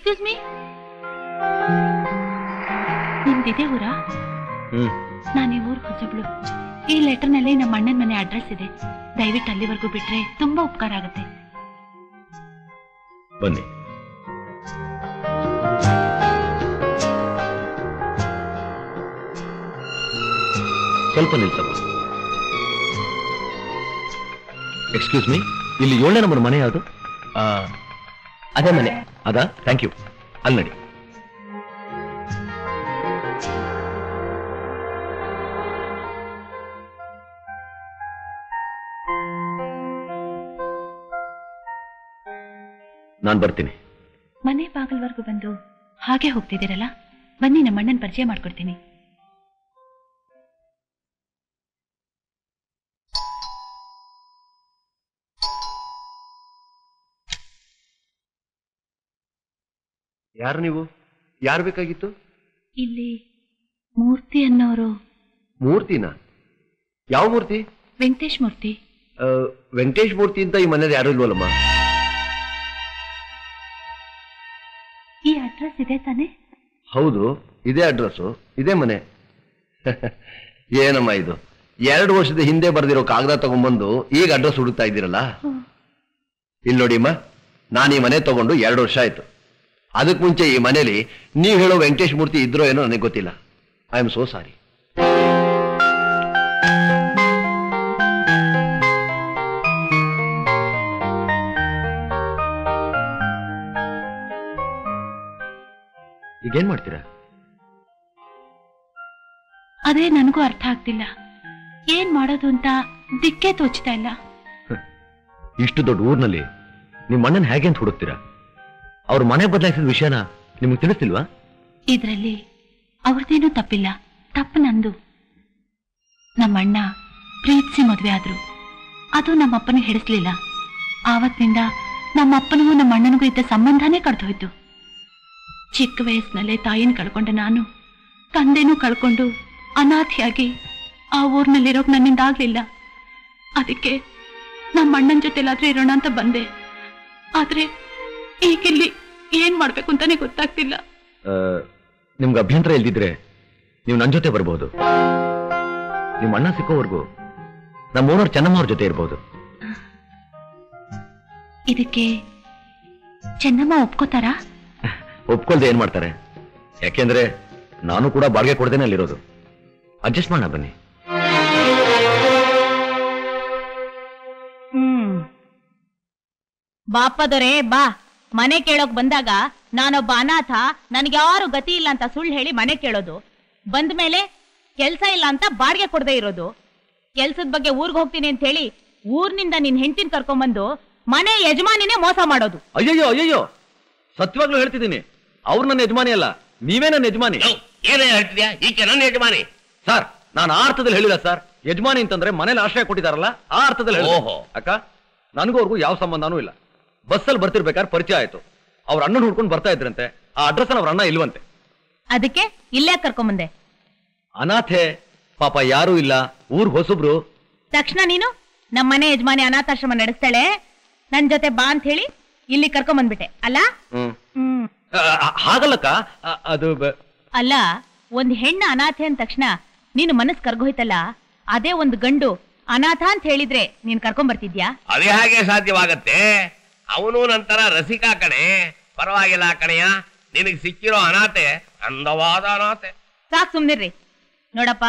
Excuse me, ನಿಮ್ದಿದೆ ಊರಾ? ನಾನು ಈ ಊರ್ ಹೊಸಬ್ಳು. ಈ ಲೆಟರ್ನಲ್ಲಿ ನಮ್ಮ ಅಣ್ಣನ ಮನೆ ಅಡ್ರೆಸ್ ಇದೆ. ದಯವಿಟ್ಟು ಅಲ್ಲಿವರೆಗೂ ಬಿಟ್ರೆ ತುಂಬಾ ಉಪಕಾರ ಆಗುತ್ತೆ. ಬನ್ನಿ. ಸ್ವಲ್ಪ ನಿಲ್ಸಮ್ಮ. ಎಕ್ಸ್ಕ್ಯೂಸ್ ಮೀ, ಇಲ್ಲಿ 7ನೇ ನಂಬರ್ ಮನೆ ಯಾವುದು? ಅದೇ ಮನೆ. ಅದಾ? Thank you. ಅಲ್ಲಿ ನಡಿ. ನಾನು ಬರ್ತೀನಿ. ಮನೆ ಬಾಗಿಲ್ವರೆಗೂ ಬಂದು ಹಾಗೆ ಹೋಗ್ತಿದ್ದೀರಲ್ಲ, ಬನ್ನಿ ನಮ್ಮ ಅಣ್ಣನ ಪರಿಚಯ ಮಾಡ್ಕೊಡ್ತೀನಿ. ಯಾರು ನೀವು? ಯಾರು ಬೇಕಾಗಿತ್ತು? ಇಲ್ಲಿ ಮೂರ್ತಿ ಅನ್ನೋರು. ಮೂರ್ತಿನ? ಯಾವ ಮೂರ್ತಿ? ವೆಂಕಟೇಶ್ ಮೂರ್ತಿ. ವೆಂಕಟೇಶ್ ಮೂರ್ತಿ ಅಂತ ಈ ಮನೇಲಿ ಯಾರು ಇಲ್ವಲ್ಲಮ್ಮ? ಈ ಅಡ್ರೆಸ್ ಇದೆ ತಾನೆ? ಹೌದು, ಇದೇ ಅಡ್ರೆಸ್, ಇದೇ ಮನೆ. ಏನಮ್ಮ ಇದು? 2 ವರ್ಷದ ಹಿಂದೆ ಬರೆದಿರೋ ಕಾಗದ ತಗೊಂಡ್ಬಂದು ಈಗ ಅಡ್ರೆಸ್ ಹುಡುಕ್ತಾ ಇದ್ದೀರಲ್ಲ? ಇಲ್ಲಿ ನೋಡಿಮ್ಮ, ನಾನು ಈ ಮನೆ ತಗೊಂಡು 2 ವರ್ಷ ಆಯ್ತು. ಅದಕ್ಕೆ ಮುಂಚೆ ಈ ಮನೇಲಿ ನೀವು ಹೇಳೋ ವೆಂಕಟೇಶ್ ಮೂರ್ತಿ ಇದ್ರೋ ಏನೋ ನನಗೆ ಗೊತ್ತಿಲ್ಲ. I am so sorry. ಈಗೇನ್ ಮಾಡ್ತೀರಾ? ಅದೇ ನನಗೂ ಅರ್ಥ ಆಗ್ತಿಲ್ಲ. ಏನ್ ಮಾಡೋದು ಅಂತ ದಿಕ್ಕೇ ತೋಚ್ತಾ ಇಲ್ಲ. ಇಷ್ಟು ದೊಡ್ಡ ಊರಿನಲ್ಲಿ ನಿಮ್ಮ ಅಣ್ಣನ ಹೇಗೆ ಅಂತ ಹುಡುಕ್ತೀರಾ? ಅವ್ರ ಮನೆ ಬದಲಾಯಿಸಿದ ವಿಷಯನ ನಿಮಗೆ ತಿಳಿಸ್ತಿಲ್ವಾ? ಇದ್ರಲ್ಲಿ ಅವ್ರದ್ದೇನೂ ತಪ್ಪಿಲ್ಲ, ತಪ್ಪು ನಂದು. ನಮ್ಮಣ್ಣ ಪ್ರೀತಿಸಿ ಮದುವೆ ಆದ್ರು, ಅದು ನಮ್ಮಪ್ಪನಿಗೆ ಹಿಡಿಸ್ಲಿಲ್ಲ. ಆವತ್ತಿನಿಂದ ನಮ್ಮಪ್ಪನಿಗೂ ನಮ್ಮ ಅಣ್ಣನಿಗೂ ಇದ್ದ ಸಂಬಂಧನೇ ಕಳೆದೋಯ್ತು. ಚಿಕ್ಕ ವಯಸ್ಸಿನಲ್ಲೇ ತಾಯಿನ ಕಳ್ಕೊಂಡೆ ನಾನು. ತಂದೆನೂ ಕಳ್ಕೊಂಡು ಅನಾಥಿಯಾಗಿ ಆ ಊರಿನಲ್ಲಿರೋಕ್ ನನ್ನಿಂದ ಆಗ್ಲಿಲ್ಲ. ಅದಕ್ಕೆ ನಮ್ಮ ಅಣ್ಣನ ಜೊತೆಲಾದ್ರೂ ಇರೋಣ ಅಂತ ಬಂದೆ. ಆದ್ರೆ ಈಗಿಲ್ಲಿ ಏನ್ ಮಾಡ್ಬೇಕು ಅಂತಾನೆ ಗೊತ್ತಾಗ್ತಿಲ್ಲ. ನಿಮ್ಗೆ ಅಭ್ಯಂತರ ಇಲ್ದಿದ್ರೆ ನೀವು ನನ್ನ ಜೊತೆ ಬರ್ಬೋದು. ನಿಮ್ಮ ಅಣ್ಣ ಸಿಕ್ಕೋವರೆಗೂ ನಮ್ಮ ಓನರ್ ಚೆನ್ನಮ್ಮ ಅವ್ರ ಜೊತೆ ಇರ್ಬೋದು. ಇದಕ್ಕೆ ಚೆನ್ನಮ್ಮ ಒಪ್ಕೋತಾರಾ? ಒಪ್ಕೊಳ್ದೆ ಏನ್ ಮಾಡ್ತಾರೆ? ಯಾಕೆಂದ್ರೆ ನಾನು ಕೂಡ ಬಾಡಿಗೆ ಕೊಡ್ದೇನೆ ಅಲ್ಲಿರೋದು. ಅಡ್ಜಸ್ಟ್ ಮಾಡೋಣ ಬನ್ನಿ. ಬಾಪದೊರೆ ಬಾ. ಮನೆ ಕೇಳೋಕ್ ಬಂದಾಗ ನಾನೊಬ್ಬ ಅನಾಥ, ನನ್ಗೆ ಯಾರು ಗತಿ ಇಲ್ಲ ಅಂತ ಸುಳ್ಳು ಹೇಳಿ ಮನೆ ಕೇಳೋದು. ಬಂದ ಮೇಲೆ ಕೆಲ್ಸ ಇಲ್ಲ ಅಂತ ಬಾಡಿಗೆ ಕೊಡದೆ ಇರೋದು. ಕೆಲ್ಸದ ಬಗ್ಗೆ ಊರ್ಗ್ ಹೋಗ್ತೀನಿ ಅಂತ ಹೇಳಿ ಊರ್ನಿಂದ ನಿನ್ ಹೆಂಡತಿನ ಕರ್ಕೊಂಡ್ಬಂದು ಮನೆ ಯಜಮಾನಿನೇ ಮೋಸ ಮಾಡೋದು. ಅಯ್ಯಯ್ಯೋ ಅಯ್ಯಯ್ಯೋ, ಸತ್ಯವಾಗ್ಲೂ ಹೇಳ್ತಿದ್ದೀನಿ, ಅವ್ರು ನನ್ನ ಯಜಮಾನಿ ಅಲ್ಲ, ನೀವೇ ನನ್ನ ಯಜಮಾನಿ. ಏನೇ ಹೇಳ್ತಿದ್ಯಾ? ಈಕೆ ನನ್ನ ಯಜಮಾನಿ. ಸರ್, ನಾನು ಆ ಅರ್ಥದಲ್ಲಿ ಹೇಳಿಲ್ಲ ಸರ್. ಯಜಮಾನಿ ಅಂತಂದ್ರೆ ಮನೇಲಿ ಆಶ್ರಯ ಕೊಟ್ಟಿದಾರಲ್ಲ, ಆ ಅರ್ಥದಲ್ಲಿ ಹೇಳಿ. ಅಕ್ಕ, ನನಗೂ ಅವ್ರಿಗೂ ಯಾವ ಸಂಬಂಧನೂ ಇಲ್ಲ. ಬಸ್ಸಲ್ಲಿ ಬರ್ತಿರ್ಬೇಕಾದ್ರೆ ಪರಿಚಯ ಆಯ್ತು. ಅವ್ರ ಅಣ್ಣನ ಹುಡ್ಕೊಂಡು ಬರ್ತಾ ಇದ್ರಂತೆ. ಆ ಅಡ್ರೆಸ್ ಅವ್ರ ಅಣ್ಣ ಇಲ್ವಂತೆ. ಅದಕ್ಕೆ ಇಲ್ಲೇ ಕರ್ಕೊಂಬಂದೆ. ಅನಾಥೆ ಪಾಪ, ಯಾರೂ ಇಲ್ಲ, ಊರ್ ಹೊಸಬ್ರು. ತಕ್ಷಣ ನೀನು ನಮ್ಮನೆ ಯಜಮಾನಿ ಅನಾಥಾಶ್ರಮ ನಡೆಸ್ತಾಳೆ, ನನ್ ಜೊತೆ ಬಾ ಅಂತ ಹೇಳಿ ಇಲ್ಲಿ ಕರ್ಕೊಂಬಂದ್ಬಿಟ್ಟೆ ಅಲ್ಲ? ಹಾಗಲ್ಲಕ್ಕ, ಅದು ಅಲ್ಲ, ಒಂದ್ ಹೆಣ್ಣ ಅನಾಥೆ ಅಂದ ತಕ್ಷಣ ನೀನು ಮನಸ್ ಕರ್ಗೋಯ್ತಲ್ಲ, ಅದೇ ಒಂದು ಗಂಡು ಅನಾಥ ಅಂತ ಹೇಳಿದ್ರೆ ನೀನ್ ಕರ್ಕೊಂಡ್ಬರ್ತಿದ್ಯಾ? ಅದೇ ಹಾಗೆ ಸಾಧ್ಯವಾಗತ್ತೆ. ಅವನು ನಂತರ ರಸಿಕಾ ಕಣೆ. ಪರವಾಗಿಲ್ಲ ಕಣೆಯ, ನಿನಗ್ ಸಿಕ್ಕಿರೋ ಅನಾಥೆ ಅಂದವಾದ ಅನಾಥೆ. ಸಾಕ್ ಸುಮ್ನಿರ್ರಿ. ನೋಡಪ್ಪ,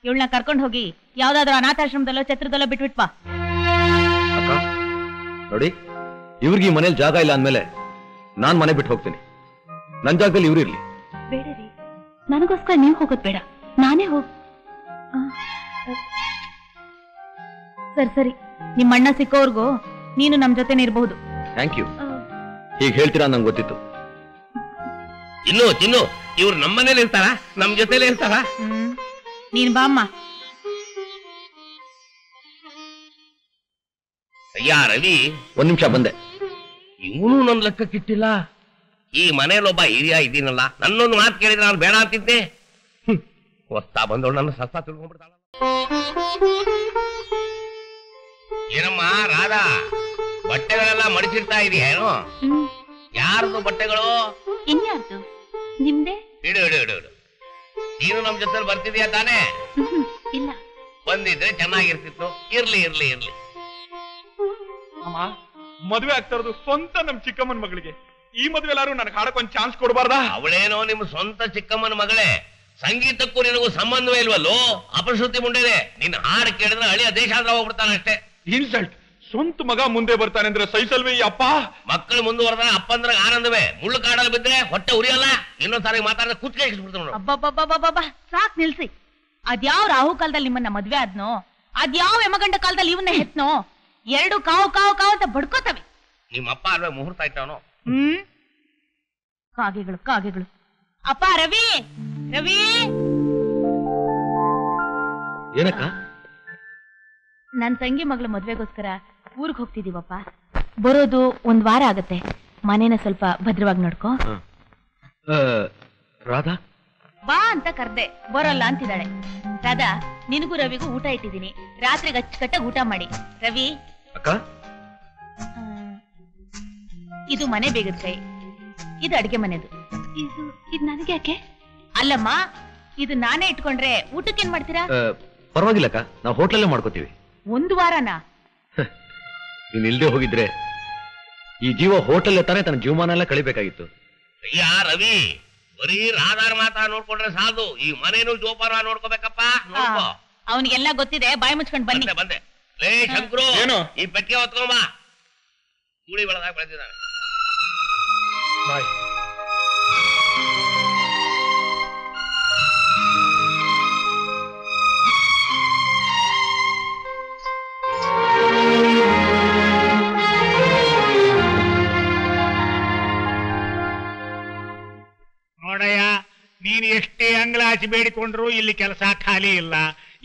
ಇವಳನ್ನ ಕರ್ಕೊಂಡು ಹೋಗಿ ಯಾವ್ದಾದ್ರು ಅನಾಥಾಶ್ರಮದಲ್ಲೋ ಛತ್ರದಲ್ಲೋ ಬಿಟ್ಬಿಟ್ಪಾ. ಅಕ್ಕ ನೋಡಿ, ಇವ್ರಿಗೆ ಈ ಮನೇಲಿ ಜಾಗ ಇಲ್ಲ ಅಂದ್ಮೇಲೆ ನಾನ್ ಮನೆ ಬಿಟ್ಟು ಹೋಗ್ತೀನಿ. ನನ್ ಜಾಗದಲ್ಲಿ ಇವ್ರು ಇರ್ಲಿ. ಬೇಡರಿ, ನನಗೋಸ್ಕರ ನೀವು ಹೋಗೋದ್ ಬೇಡ, ನಾನೇ ಹೋಗ್. ಸರಿ ಸರಿ, ನಿಮ್ಮ ಅಣ್ಣ ಸಿಕ್ಕೋರ್ಗು ನೀನು ನಮ್ ಜೊತೆನೆ ಇರಬಹುದು. Thank you. ಹೀಗೆ ಹೇಳ್ತೀರಾ ನಂಗೆ ಗೊತ್ತಿತ್ತು. ಇನ್ನು ಚಿನ್ನು, ಇವ್ರು ನಮ್ಮನೇಲಿ ಇರ್ತಾರ, ನಮ್ ಜೊತೆಲೇ ಇರ್ತಾರ. ನೀನ್ ಬಾಮ್ಮ. ಅಯ್ಯ ರವಿ, ಒಂದ್ ನಿಮಿಷ ಬಂದೆ. ಇವನು ನನ್ ಲೆಕ್ಕಕ್ಕಿಟ್ಟಿಲ್ಲ. ಈ ಮನೇಲೊಬ್ಬ ಹಿರಿಯ ಇದ್ದೀನಲ್ಲ, ನನ್ನೊಂದು ಮಾತು ಕೇಳಿದ್ರೆ ನಾನು ಬೇಡ ಅಂತಿದ್ದೆ. ಹೊಸ್ತಾ ಬಂದವಳು ನನ್ನ ಸಸ್ತ ತಿಳ್ಕೊಂಡ್ಬಿಡ್ತಾಳ. ಏನಮ್ಮ ರಾಧಾ, ಬಟ್ಟೆಗಳೆಲ್ಲ ಮಡಿಸಿರ್ತಾ ಇದೆಯೇನು? ಯಾರ್ದು ಬಟ್ಟೆಗಳು? ಇನ್ಯಾರ್ದು? ನಿಮ್ದೇ? ಇಡು ಇಡು ಇಡು ಇಡು. ನೀನು ನಮ್ ಜೊತೆ ಬರ್ತಿದ್ಯಾ ತಾನೇ? ಇಲ್ಲ. ಬಂದಿದ್ರೆ ಚೆನ್ನಾಗಿರ್ತಿತ್ತು. ಇರ್ಲಿ ಇರ್ಲಿ ಇರ್ಲಿ. ಅಮ್ಮ, ಮದ್ವೆ ಆಗ್ತಾ ಇರೋದು ಸ್ವಂತ ನಮ್ ಚಿಕ್ಕಮ್ಮನ ಮಗಳಿಗೆ. ಈ ಮದ್ವೆ ಎಲ್ಲಾರು ನನಗೆ ಹಾಡಕ್ ಒಂದ್ ಚಾನ್ಸ್ ಕೊಡಬಾರ್ದಾ? ಅವಳೇನೋ ನಿಮ್ ಸ್ವಂತ ಚಿಕ್ಕಮ್ಮನ ಮಗಳೇ. ಸಂಗೀತಕ್ಕೂ ನಿನಗೂ ಸಂಬಂಧವೇ ಇಲ್ವಲ್ಲೋ? ಅಪಶ್ರುತಿ ಮುಂಡೆದೆ. ನಿನ್ನ ಹಾಡು ಕೇಳಿದ್ರೆ ಹಳಿಯ ದೇಶಾಂತರ ಹೋಗ್ಬಿಡ್ತಾನೆ ಅಷ್ಟೇ. ಇನ್ಸಲ್ಟ್. ಸ್ವಂತ ಮಗ ಮುಂದೆ ಬರ್ತಾನೆ ಅಂದ್ರೆ ಸಹಿಸಲ್ವೇ ಈ ಅಪ್ಪ? ಮಕ್ಕಳು ಮುಂದುವರೆದ್ರೆ ಅಪ್ಪಂದ್ರ ಆನಂದವೇ. ಮುಳ್ಳು ಕಾಡಲ್ಲಿ ಬಿದ್ರೆ ಹೊಟ್ಟೆ ಉರಿಯಲ್ಲ. ಇನ್ನೊಂದ್ಸಾರಿ ಮಾತಾಡಿದ್ರೆ ಕುತ್ತಿಗೆ ಇಟ್ಬಿಡ್ತಾನೆ. ಅಬ್ಬಬ್ಬಬ್ಬಬ್ಬಬ್ಬ, ಸಾಕ್ ನಿಲ್ಸಿ. ಅದ್ಯಾವ ರಾಹು ಕಾಲದಲ್ಲಿ ನಿಮ್ಮನ್ನ ಮದ್ವೆ ಆದ್ನೋ, ಅದ್ಯಾವ ಯಮಗಂಡ ಕಾಲದಲ್ಲಿ ಇವನ್ನ ಹೆತ್ನೋ, ಎರಡು ಕಾವು ಕಾವು ಕಾವು ಅಂತ ಬಡ್ಕೋತವೆ. ನಿಮ್ಮ ಅಪ್ಪ ಅಲ್ವೇ ಮುಹೂರ್ತ ಇಟ್ಟವನು? ಕಾಗೆಗಳು ಕಾಗೆಗಳು. ಅಪ್ಪ ರವಿ, ರವಿ. ಏನಕ್ಕ? ನನ್ ತಂಗಿ ಮಗಳ ಮದ್ವೆಗೋಸ್ಕರ ಊರಿಗೆ ಹೋಗ್ತಿದೀವಪ್ಪ. ಬರೋದು 1 ವಾರ ಆಗತ್ತೆ. ಮನೇನ ಸ್ವಲ್ಪ ಭದ್ರವಾಗಿ ನೋಡ್ಕೋ. ರಾಧಾ ಬಾ ಅಂತ ಕರ್ದೆ, ಬರೋಲ್ಲ ಅಂತಿದ್ದಾಳೆ. ರಾಧಾ, ನಿನಗೂ ರವಿಗೂ ಊಟ ಇಟ್ಟಿದ್ದೀನಿ. ರಾತ್ರಿಗೆ ಅಚ್ಚುಕಟ್ಟಾಗಿ ಊಟ ಮಾಡಿ. ರವಿ ಅಕ್ಕ, ಇದು ಮನೆ ಬೇಗದ ಕೈ, ಇದು ಅಡ್ಗೆ ಮನೆದು. ಇದು ನನಗೆ ಯಾಕೆ? ಅಲ್ಲಮ್ಮ, ಇದು ನಾನೇ ಇಟ್ಕೊಂಡ್ರೆ ಊಟಕ್ಕೇನ್ ಮಾಡ್ತೀರಾ? ಪರವಾಗಿಲ್ಲಕ್ಕ, ನಾವು ಹೋಟ್ಲಲ್ಲೇ ಮಾಡ್ಕೋತೀವಿ. 1 ವಾರನಾ? ನೀನ್ ಇಲ್ದೆ ಹೋಗಿದ್ರೆ ಈ ಜೀವ ಹೋಟೆಲ್ ತಾನೇ ತನ್ನ ಜೀವಮಾನ ಎಲ್ಲ ಕಳಿಬೇಕಾಗಿತ್ತು. ಅಯ್ಯ ರವಿ, ಬರೀ ರಾಧಾರ್ ಮಾತಾ ನೋಡ್ಕೊಂಡ್ರೆ ಸಾಲದು. ಈ ಮನೇನು ಜೋಪಾನ ನೋಡ್ಕೋಬೇಕಪ್ಪ. ನೋಡ್ಕೋ. ಅವನಿಗೆಲ್ಲ ಗೊತ್ತಿದೆ, ಬಾಯಿ ಮುಚ್ಕೊಂಡ್ ಬನ್ನಿ. ಬಂದೆ. ಲೇ ಶಂಕರು, ಏನು? ಈ ಪೆಟ್ಟಿಗೆ ಹೊತ್ಕೊಂಬ. ಕೂಡಿ ಬೆಳೆದಾಗ ಬೆಳೆದಿದ್ದಾನೆ. ನೋಡಯ್ಯ, ನೀನು ಎಷ್ಟೇ ಅಂಗ್ಲಾಚಿ ಬೇಡಿಕೊಂಡ್ರು ಇಲ್ಲಿ ಕೆಲಸ ಖಾಲಿ ಇಲ್ಲ.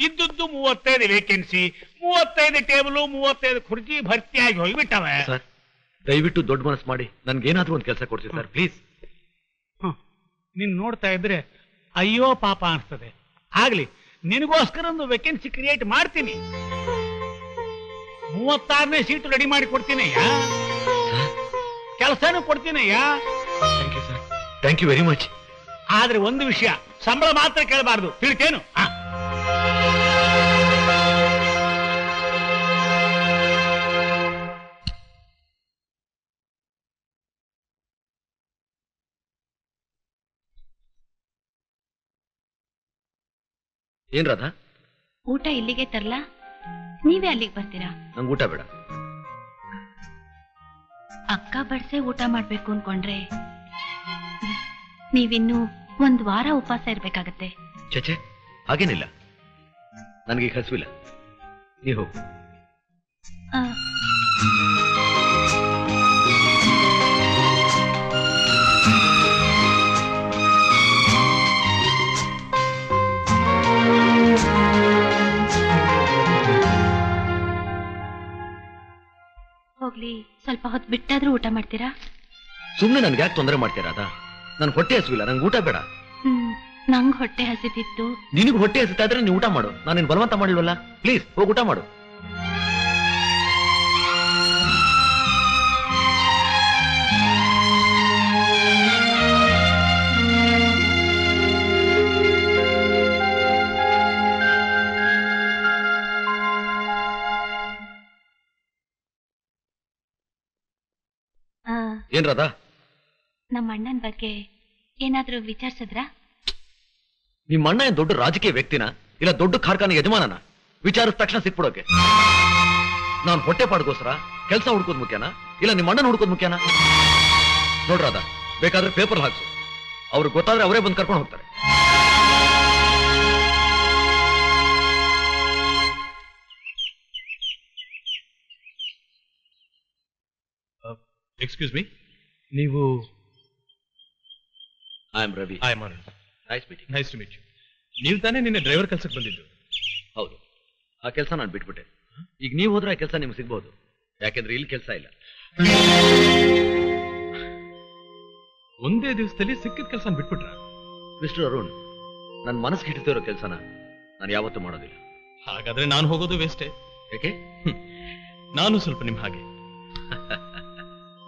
ಇದ್ದದ್ದು 35 ವೇಕೆನ್ಸಿ, 35 ಟೇಬಲು, 35 ಕುರ್ಚಿ ಭರ್ತಿಯಾಗಿ ಹೋಗ್ಬಿಟ್ಟವೆ. ಸರ್, ದಯವಿಟ್ಟು ದೊಡ್ಡ ಮನಸ್ಸು ಮಾಡಿ ನನ್ಗೇನಾದ್ರೂ ಒಂದು ಕೆಲಸ ಕೊಡ್ತೀವಿ ಸರ್, ಪ್ಲೀಸ್. ನೀನ್ ನೋಡ್ತಾ ಇದ್ರೆ ಅಯ್ಯೋ ಪಾಪ ಅನ್ಸ್ತದೆ. ಆಗ್ಲಿ, ನಿನಗೋಸ್ಕರ ಒಂದು ವೇಕೆನ್ಸಿ ಕ್ರಿಯೇಟ್ ಮಾಡ್ತೀನಿ. 36ನೇ ಸೀಟು ರೆಡಿ ಮಾಡಿ ಕೊಡ್ತೀನಯ್ಯ. ಕೆಲಸನೂ ಕೊಡ್ತೀನಯ್ಯ. Thank you sir, thank you very much. ಆದ್ರೆ ಒಂದು ವಿಷಯ, ಸಂಬಳ ಮಾತ್ರ ಕೇಳಬಾರ್ದು, ತಿಳಿತೇನು? ಏನ್ ರಾಧಾ? ಊಟ ಇಲ್ಲಿಗೆ ತರ್ಲಾ? ನೀವೇ ಅಲ್ಲಿಗೆ ಬರ್ತೀರಾ? ನಂಗೆ ಊಟ ಬೇಡ. ಅಕ್ಕ ಬಡ್ಸೆ ಊಟ ಮಾಡ್ಬೇಕು ಅನ್ಕೊಂಡ್ರೆ ನೀವಿನ್ನು 1 ವಾರ ಉಪವಾಸ ಇರ್ಬೇಕಾಗತ್ತೆ. ಚಚೆ, ಹಾಗೇನಿಲ್ಲ. ನನಗೆ ಹಸುವಿಲ್ಲ, ನೀವು ಹೋಗು. ಹೋಗ್ಲಿ, ಸ್ವಲ್ಪ ಹೊತ್ತು ಬಿಟ್ಟಾದ್ರೂ ಊಟ ಮಾಡ್ತೀರಾ? ಸುಮ್ನೆ ನನ್ಗೆ ಯಾಕೆ ತೊಂದರೆ ಮಾಡ್ತೀರಾ? ಅದ ನನ್ ಹೊಟ್ಟೆ ಹಸುವಿಲ್ಲ, ನಂಗೆ ಊಟ ಬೇಡ. ನಂಗ್ ಹೊಟ್ಟೆ ಹಸಿತಿತ್ತು. ನಿನಗೆ ಹೊಟ್ಟೆ ಹಸಿತಾ ಇದ್ರೆ ನೀವು ಊಟ ಮಾಡು, ನಾನೇನ್ ಬಲವಂತ ಮಾಡಿಲ್ವಲ್ಲ. ಪ್ಲೀಸ್ ಹೋಗಿ ಊಟ ಮಾಡು. ಏನ್ ರಾಧಾ? ನಮ್ಮ ಅಣ್ಣನ ಬಗ್ಗೆ ಏನಾದ್ರೂ ವಿಚಾರಿಸಿದ್ರಾ? ನಿಮ್ಮ ಅಣ್ಣ ಏನ್ ದೊಡ್ಡ ರಾಜಕೀಯ ವ್ಯಕ್ತಿನ, ಇಲ್ಲ ದೊಡ್ಡ ಕಾರ್ಖಾನೆ ಯಜಮಾನನ? ವಿಚಾರಿಸಿದ ತಕ್ಷಣ ಸಿಕ್ಬಿಡೋಕೆ. ನಾನು ಹೊಟ್ಟೆ ಪಾಡ್ಗೋಸ್ಕರ ಕೆಲಸ ಹುಡ್ಕೋದ್ ಮುಖ್ಯನಾ, ಇಲ್ಲ ನಿಮ್ಮ ಅಣ್ಣನ ಹುಡ್ಕೋದ್ ಮುಖ್ಯನಾ? ನೋಡ್ರಾದ, ಬೇಕಾದ್ರೆ ಪೇಪರ್ ಹಾಕ್ಸು, ಅವ್ರಿಗೆ ಗೊತ್ತಾದ್ರೆ ಅವರೇ ಬಂದು ಕರ್ಕೊಂಡು ಹೋಗ್ತಾರೆ. ಎಕ್ಸ್ಕ್ಯೂಸ್ ಮೀ, ನೀವು? I am Ravi. I am Anand. Nice meeting. Nice to meet you. ನೀವು ತಾನೇ ನಿನ್ನೆ ಡ್ರೈವರ್ ಕೆಲಸಕ್ಕೆ ಬಂದಿದ್ದು? ಹೌದು, ಆ ಕೆಲಸ ನಾನು ಬಿಟ್ಬಿಟ್ಟೆ. ಈಗ ನೀವು ಹೋದ್ರೆ ಆ ಕೆಲಸ ನಿಮ್ಗೆ ಸಿಗ್ಬಹುದು, ಯಾಕೆಂದ್ರೆ ಇಲ್ಲಿ ಕೆಲಸ ಇಲ್ಲ. ಒಂದೇ ದಿವಸದಲ್ಲಿ ಸಿಕ್ಕಿದ ಕೆಲಸ ಬಿಟ್ಬಿಟ್ರ? ಮಿಸ್ಟರ್ ಅರುಣ್, ನನ್ನ ಮನಸ್ಸಿಗೆ ಹಿಡಿತಿರೋ ಕೆಲಸನ ನಾನು ಯಾವತ್ತೂ ಮಾಡೋದಿಲ್ಲ. ಹಾಗಾದ್ರೆ ನಾನು ಹೋಗೋದು ವೇಸ್ಟೇ. ಯಾಕೆ? ನಾನು ಸ್ವಲ್ಪ ನಿಮ್ ಹಾಗೆ.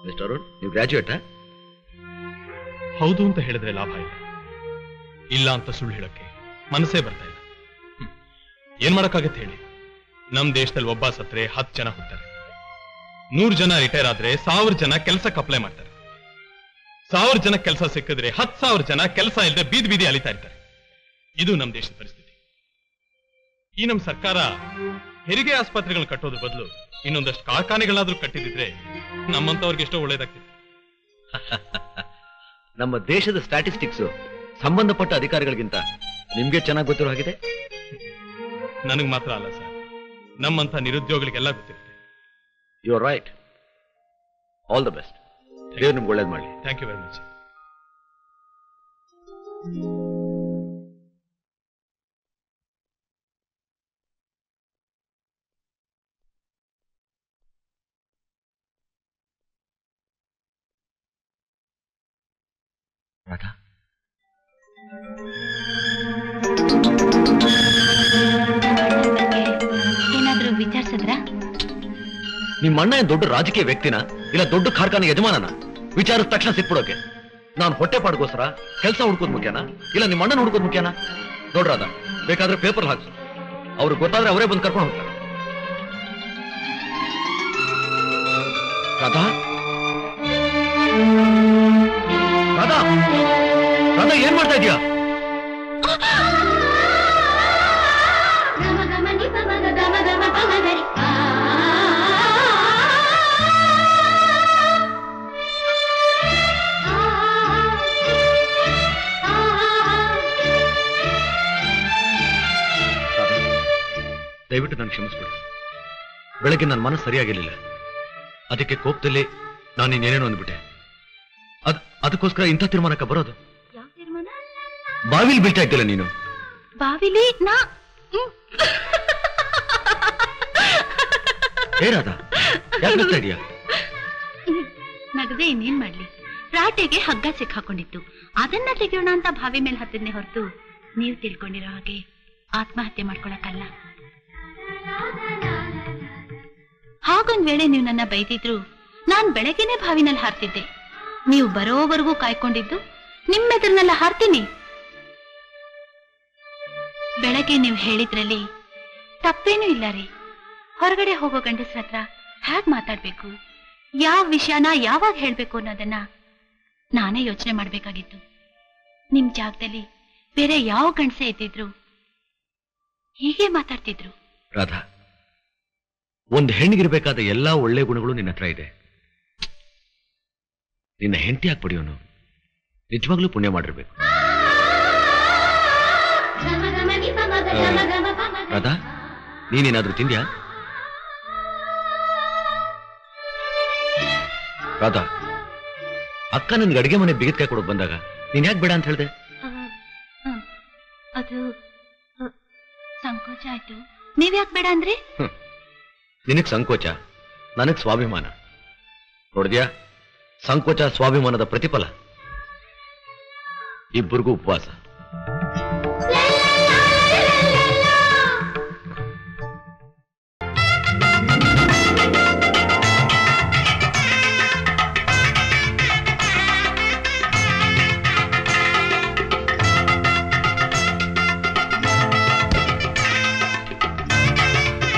ಮಿಸ್ಟರ್ ಅರುಣ್, ನೀವು ಗ್ರಾಜುಯೇಟಾ? ಹೌದು ಅಂತ ಹೇಳಿದ್ರೆ ಲಾಭ ಇಲ್ಲ, ಇಲ್ಲ ಅಂತ ಸುಳ್ಳು ಹೇಳಕ್ಕೆ ಮನಸ್ಸೇ ಬರ್ತಾ ಇಲ್ಲ. ಏನ್ ಮಾಡಕ್ಕಾಗತ್ತೆ ಹೇಳಿ? ನಮ್ ದೇಶದಲ್ಲಿ ಒಬ್ಬ ಸತ್ರೆ 10 ಜನ ಹುಡ್ತಾರೆ, 100 ಜನ ರಿಟೈರ್ ಆದ್ರೆ 1000 ಜನ ಕೆಲ್ಸಕ್ಕೆ ಅಪ್ಲೈ ಮಾಡ್ತಾರೆ. 1000 ಜನ ಕೆಲಸ ಸಿಕ್ಕಿದ್ರೆ 10,000 ಜನ ಕೆಲಸ ಇಲ್ಲದೆ ಬೀದಿ ಬೀದಿ ಅಲಿತಾ ಇರ್ತಾರೆ. ಇದು ನಮ್ ದೇಶದ ಪರಿಸ್ಥಿತಿ. ಈ ನಮ್ ಸರ್ಕಾರ ಹೆರಿಗೆ ಆಸ್ಪತ್ರೆಗಳನ್ನ ಕಟ್ಟೋದ್ರ ಬದಲು ಇನ್ನೊಂದಷ್ಟು ಕಾರ್ಖಾನೆಗಳಾದ್ರೂ ಕಟ್ಟಿದಿದ್ರೆ ನಮ್ಮಂತವ್ರಿಗೆ ಎಷ್ಟೋ ಒಳ್ಳೇದಾಗ್ತಿತ್ತು. ನಮ್ಮ ದೇಶದ ಸ್ಟ್ಯಾಟಿಸ್ಟಿಕ್ಸ್ ಸಂಬಂಧಪಟ್ಟ ಅಧಿಕಾರಿಗಳಿಗಿಂತ ನಿಮ್ಗೆ ಚೆನ್ನಾಗಿ ಗೊತ್ತಿರೋ ಹಾಗಿದೆ. ನನಗ್ ಮಾತ್ರ ಅಲ್ಲ ಸರ್, ನಮ್ಮಂತ ನಿರುದ್ಯೋಗಿಗಳಿಗೆಲ್ಲ ಗೊತ್ತಿರುತ್ತೆ. You are right. All the best. ದೇವ್ರು ನಿಮ್ಗೆ ಒಳ್ಳೇದು ಮಾಡಲಿ. Thank you very much. Radha, ಏನಾದ್ರೂ ವಿಚಾರಿಸಿದ್ರ? ನಿಮ್ಮ ಅಣ್ಣ ಏನ್ ದೊಡ್ಡ ರಾಜಕೀಯ ವ್ಯಕ್ತಿನ ಇಲ್ಲ ದೊಡ್ಡ ಕಾರ್ಖಾನೆ ಯಜಮಾನನ? ವಿಚಾರದ ತಕ್ಷಣ ಸಿಕ್ಬಿಡೋಕೆ ನಾನು ಹೊಟ್ಟೆ ಪಾಡ್ಗೋಸ್ಕರ ಕೆಲಸ ಹುಡ್ಕೋದ್ ಮುಖ್ಯನಾ ಇಲ್ಲ ನಿಮ್ಮ ಅಣ್ಣನ ಹುಡ್ಕೋದ್ ಮುಖ್ಯನಾ? ನೋಡ್ರಾದ, ಬೇಕಾದ್ರೆ ಪೇಪರ್ ಹಾಕ್ಸು, ಅವ್ರಿಗೆ ಗೊತ್ತಾದ್ರೆ ಅವರೇ ಬಂದು ಕರ್ಕೊಂಡು ಹೋಗ್ತಾರೆ. ರಾಧಾ, ರಾಧಾ, ರಾಧಾ, ಏನ್ ಮಾಡ್ತಾ ಇದೀಯಾ? ದಯವಿಟ್ಟು ನಾನು ಕ್ಷಮಿಸ್ಬಿಡಿ. ಬೆಳಗ್ಗೆ ನನ್ನ ಮನಸ್ಸು ಸರಿಯಾಗಿರ್ಲಿಲ್ಲ, ಅದಕ್ಕೆ ಕೋಪದಲ್ಲಿ ನಾನು ಇನ್ನೇನೇನೋ ಅಂದ್ಬಿಟ್ಟೆ. ಅದಕ್ಕೋಸ್ಕರ ಇಂಥ ತೀರ್ಮಾನಕ್ಕೆ ಬರೋದು. ಬಾವಿಲಿ ಬೀಳ್ತಾ ಇದ್ದಿಲ್ಲ ನೀನು. ಬಾವಿಲಿ ನಾ ಏರಾದ ಯಾಕೆ ನಗ್ತಾ ಇದೀಯಾ? ನಗದೆ ಇನ್ನೇನ್ ಮಾಡ್ಲಿ, ರಾಟೆಗೆ ಹಗ್ಗ ಸಿಕ್ಕಾಕೊಂಡಿತ್ತು, ಅದನ್ನ ತೆಗೆಯೋಣ ಅಂತ ಬಾವಿ ಮೇಲೆ ಹತ್ತಿದ್ನೆ ಹೊರತು ನೀವು ತಿಳ್ಕೊಂಡಿರೋ ಹಾಗೆ ಆತ್ಮಹತ್ಯೆ ಮಾಡ್ಕೊಳಕ್ಕಲ್ಲ. ಹಾಗೊಂದ್ ವೇಳೆ ನೀವು ನನ್ನ ಬೈದಿದ್ರು ನಾನ್ ಬೆಳಗ್ಗೆನೆ ಬಾವಿನಲ್ಲಿ ಹಾರ್ತಿದ್ದೆ. ನೀವು ಬರೋವರೆಗೂ ಕಾಯ್ಕೊಂಡಿದ್ದು ನಿಮ್ಮೆದುರನ್ನೆಲ್ಲ ಹಾರ್ತೀನಿ. ಬೆಳಗ್ಗೆ ನೀವು ಹೇಳಿದ್ರಲ್ಲಿ ತಪ್ಪೇನೂ ಇಲ್ಲ ರೀ. ಹೊರಗಡೆ ಹೋಗೋ ಗಂಡಸ್ರ ಹತ್ರ ಹೇಗ್ ಮಾತಾಡ್ಬೇಕು, ಯಾವ ವಿಷಯನ ಯಾವಾಗ ಹೇಳ್ಬೇಕು ಅನ್ನೋದನ್ನ ನಾನೇ ಯೋಚನೆ ಮಾಡ್ಬೇಕಾಗಿತ್ತು. ನಿಮ್ ಜಾಗದಲ್ಲಿ ಬೇರೆ ಯಾವ ಗಂಡಸೆ ಇದ್ದಿದ್ರು ಹೀಗೆ ಮಾತಾಡ್ತಿದ್ರು. ರಾಧಾ, ಒಂದು ಹೆಣ್ಣಿಗಿರ್ಬೇಕಾದ ಎಲ್ಲಾ ಒಳ್ಳೆ ಗುಣಗಳು ನಿನ್ನ ಹತ್ರ ಇದೆ. ನಿನ್ನ ಹೆಂಡತಿ ಯಾಕೆ ಪಡೆಯೋನು? ನಿಜವಾಗ್ಲೂ ಪುಣ್ಯ ಮಾಡಿರ್ಬೇಕು. ರಾಧಾ, ನೀನೇನಾದ್ರೂ ತಿಂದ್ಯಾ? ರಾಧಾ, ಅಕ್ಕ ನನ್ಗೆ ಅಡಿಗೆ ಮನೆ ಬಿಗಿದ್ಕಾಯಿ ಕೊಡೋಕ್ ಬಂದಾಗ ನೀನ್ ಯಾಕೆ ಬೇಡ ಅಂತ ಹೇಳ್ದೆ? ಅದು ಸಂಕೋಚ ಆಯ್ತು. ನೀವ್ಯಾಕೆ ಬೇಡ ಅಂದ್ರಿ? ನಿನಗ್ ಸಂಕೋಚ, ನನಗ್ ಸ್ವಾಭಿಮಾನ. ನೋಡಿದ್ಯಾ, ಸಂಕೋಚ ಸ್ವಾಭಿಮಾನದ ಪ್ರತಿಫಲ. ಇಬ್ಬರಿಗೂ ಉಪವಾಸ.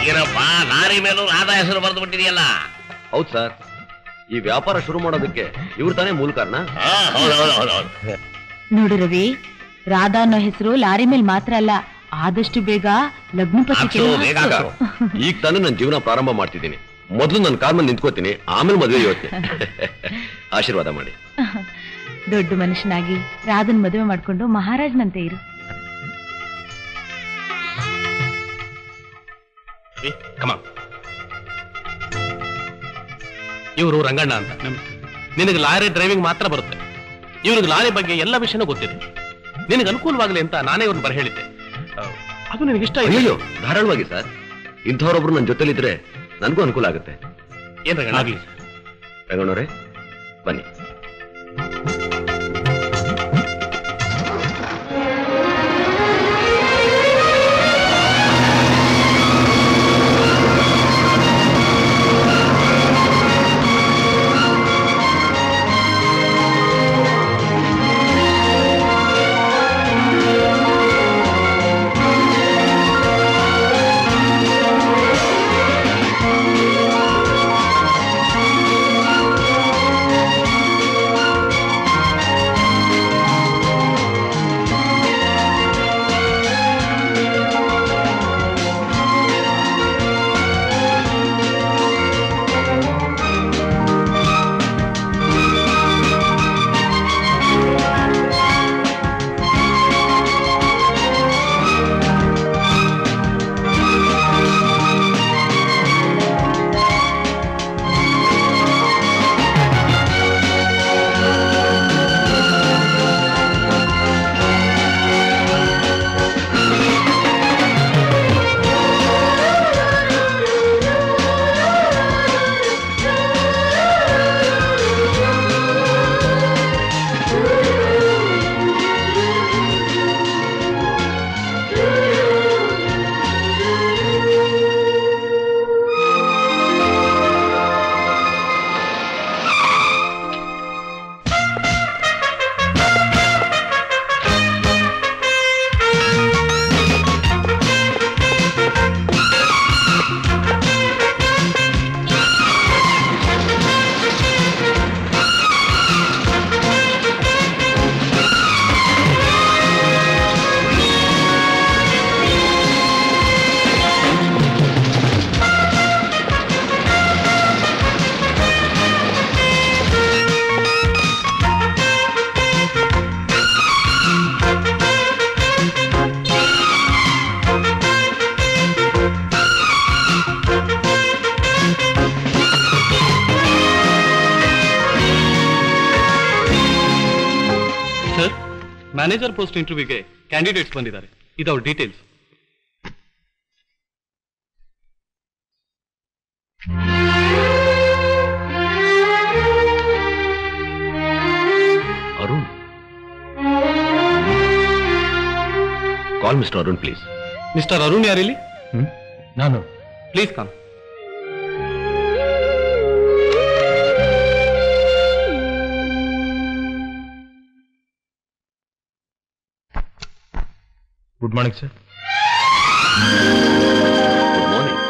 ಏನಪ್ಪ, ಲಾರಿ ಮೇಲೂ ರಾಧಾ ಹೆಸರು ಬರೆದು ಬಿಟ್ಟಿದೆಯಲ್ಲ? ಹೌದು ಸರ್, ಈ ವ್ಯಾಪಾರ ಶುರು ಮಾಡೋದಕ್ಕೆ ಇವ್ರು ತಾನೇ ಮೂಲ ಕಾರಣ. ನೋಡು ರವಿ, ರಾಧಾ ಅನ್ನೋ ಹೆಸರು ಲಾರಿ ಮೇಲೆ ಮಾತ್ರ ಅಲ್ಲ, ಆದಷ್ಟು ಬೇಗ ಲಗ್ನ ಪತ್ರಿಕೆ. ಈಗ ತಾನೇ ನನ್ನ ಜೀವನ ಪ್ರಾರಂಭ ಮಾಡ್ತಿದ್ದೀನಿ. ಮೊದಲು ನನ್ನ ಕಾಲ್ ಮೇಲೆ ನಿಂತ್ಕೋತೀನಿ, ಆಮೇಲೆ ಮದುವೆ ಯೋಚನೆ. ಆಶೀರ್ವಾದ ಮಾಡಿ. ದೊಡ್ಡ ಮನುಷ್ಯನಾಗಿ ರಾಧನ್ ಮದುವೆ ಮಾಡ್ಕೊಂಡು ಮಹಾರಾಜನಂತೆ ಇರು. ಇವರು ರಂಗಣ್ಣ ಅಂತ. ನಿನಗೆ ಲಾರಿ ಡ್ರೈವಿಂಗ್ ಮಾತ್ರ ಬರುತ್ತೆ, ಇವ್ರಿಗೆ ಲಾರಿ ಬಗ್ಗೆ ಎಲ್ಲ ವಿಷಯನೂ ಗೊತ್ತಿದೆ. ನಿನಗೆ ಅನುಕೂಲವಾಗಲಿ ಅಂತ ನಾನೇ ಇವ್ರನ್ನ ಬರ ಹೇಳಿದ್ದೆ. ಅದು ನಿನಗಿಷ್ಟ? ಅಯ್ಯೋ, ಧಾರಾಳವಾಗಿ ಸರ್. ಇಂಥವ್ರೊಬ್ರು ನನ್ನ ಜೊತೆಲಿದ್ರೆ ನನಗೂ ಅನುಕೂಲ ಆಗುತ್ತೆ. ಏನ್ ರಂಗಣ್ಣ? ಆಗ್ಲಿ ರಂಗಣ್ಣವ್ರೆ, ಬನ್ನಿ. ಸರ್, ಮ್ಯಾನೇಜರ್ ಪೋಸ್ಟ್ ಇಂಟರ್ವ್ಯೂಗೆ ಕ್ಯಾಂಡಿಡೇಟ್ಸ್ ಬಂದಿದ್ದಾರೆ. ಇದು ಅವ್ರ details. Arun, call mister Arun please. Mister Arun ಯಾರಿಲ್ಲಿ? ನಾನು. Please come. Good morning sir. Good morning